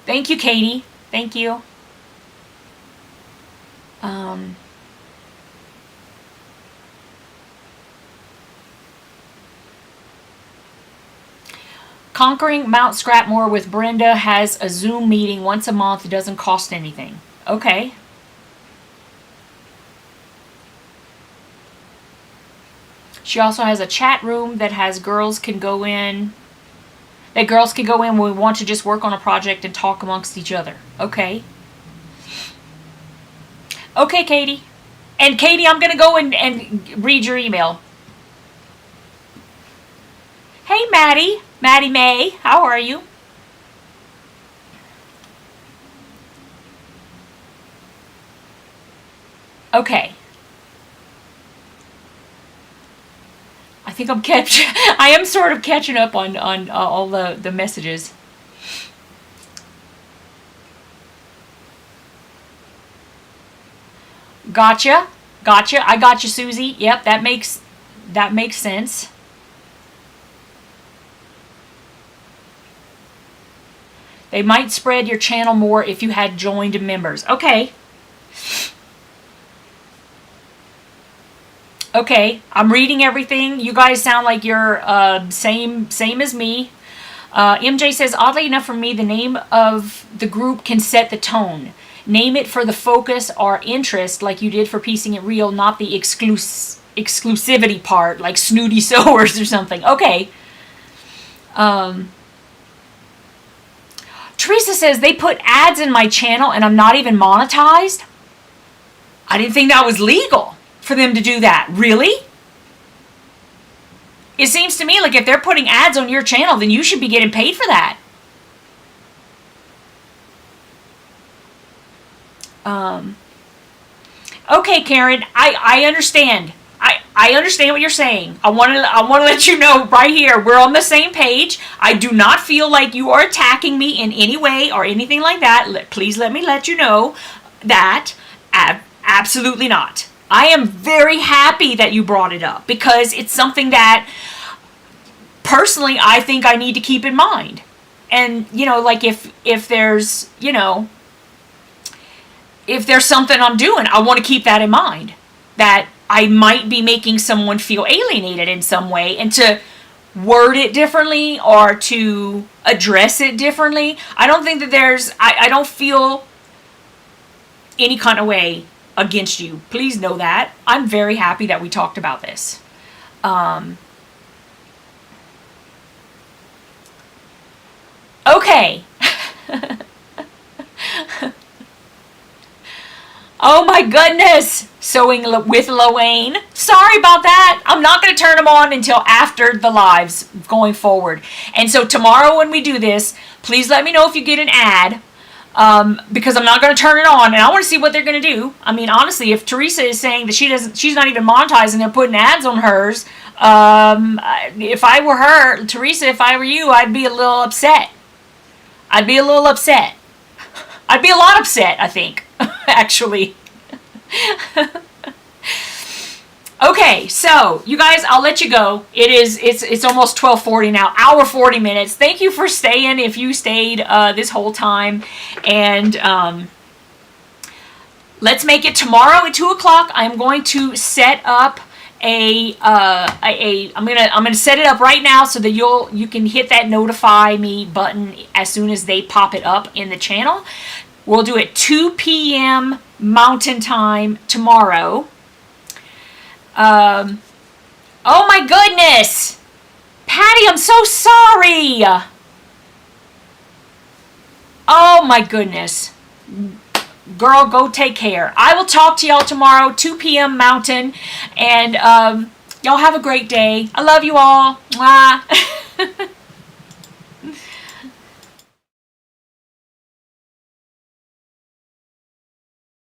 Thank you, Katie. Thank you. Conquering Mount Scrapmore with Brenda has a Zoom meeting once a month. It doesn't cost anything. Okay. She also has a chat room that has girls can go in. That girls can go in when we want to just work on a project and talk amongst each other. Okay. Okay, Katie. And Katie, I'm going to go and read your email. Hey, Maddie. Maddie May. How are you? Okay. I think I am sort of catching up on all the messages. Gotcha. Gotcha. I got you, Susie. Yep, that makes sense. They might spread your channel more if you had joined members. Okay. Okay, I'm reading everything. You guys sound like you're same as me. MJ says, oddly enough for me, the name of the group can set the tone. Name it for the focus or interest like you did for Piecing It Real, not the exclusivity part, like Snooty Sewers or something. Okay. Teresa says, they put ads in my channel and I'm not even monetized? I didn't think that was legal for them to do that. Really? It seems to me like if they're putting ads on your channel, then you should be getting paid for that. Okay, Karen, I understand. I understand what you're saying. I want to let you know right here, we're on the same page. I do not feel like you are attacking me in any way or anything like that. Please let me let you know that absolutely not. I am very happy that you brought it up because it's something that personally I think I need to keep in mind. And, you know, like if there's, you know, if there's something I'm doing, I want to keep that in mind. That I might be making someone feel alienated in some way, and to word it differently or to address it differently. I don't think that I don't feel any kind of way against you. Please know that. I'm very happy that we talked about this. Okay. Oh my goodness! Sewing with Loane. Sorry about that. I'm not going to turn them on until after the lives going forward. And so tomorrow when we do this, please let me know if you get an ad. Because I'm not going to turn it on, and I want to see what they're going to do. I mean, honestly, if Teresa is saying that she's not even monetizing, they're putting ads on hers. If I were her, Teresa, if I were you, I'd be a little upset. I'd be a little upset. I'd be a lot upset, I think, actually. Okay, so you guys, I'll let you go. It's almost 12:40 now, hour 40 minutes. Thank you for staying if you stayed this whole time. And let's make it tomorrow at 2 o'clock. I'm going to set up I'm gonna set it up right now so that you can hit that notify me button as soon as they pop it up in the channel. We'll do it 2 p.m. Mountain Time tomorrow. Oh my goodness! Patty, I'm so sorry! Oh my goodness. Girl, go take care. I will talk to y'all tomorrow, 2 p.m. Mountain. And y'all have a great day. I love you all. Mwah.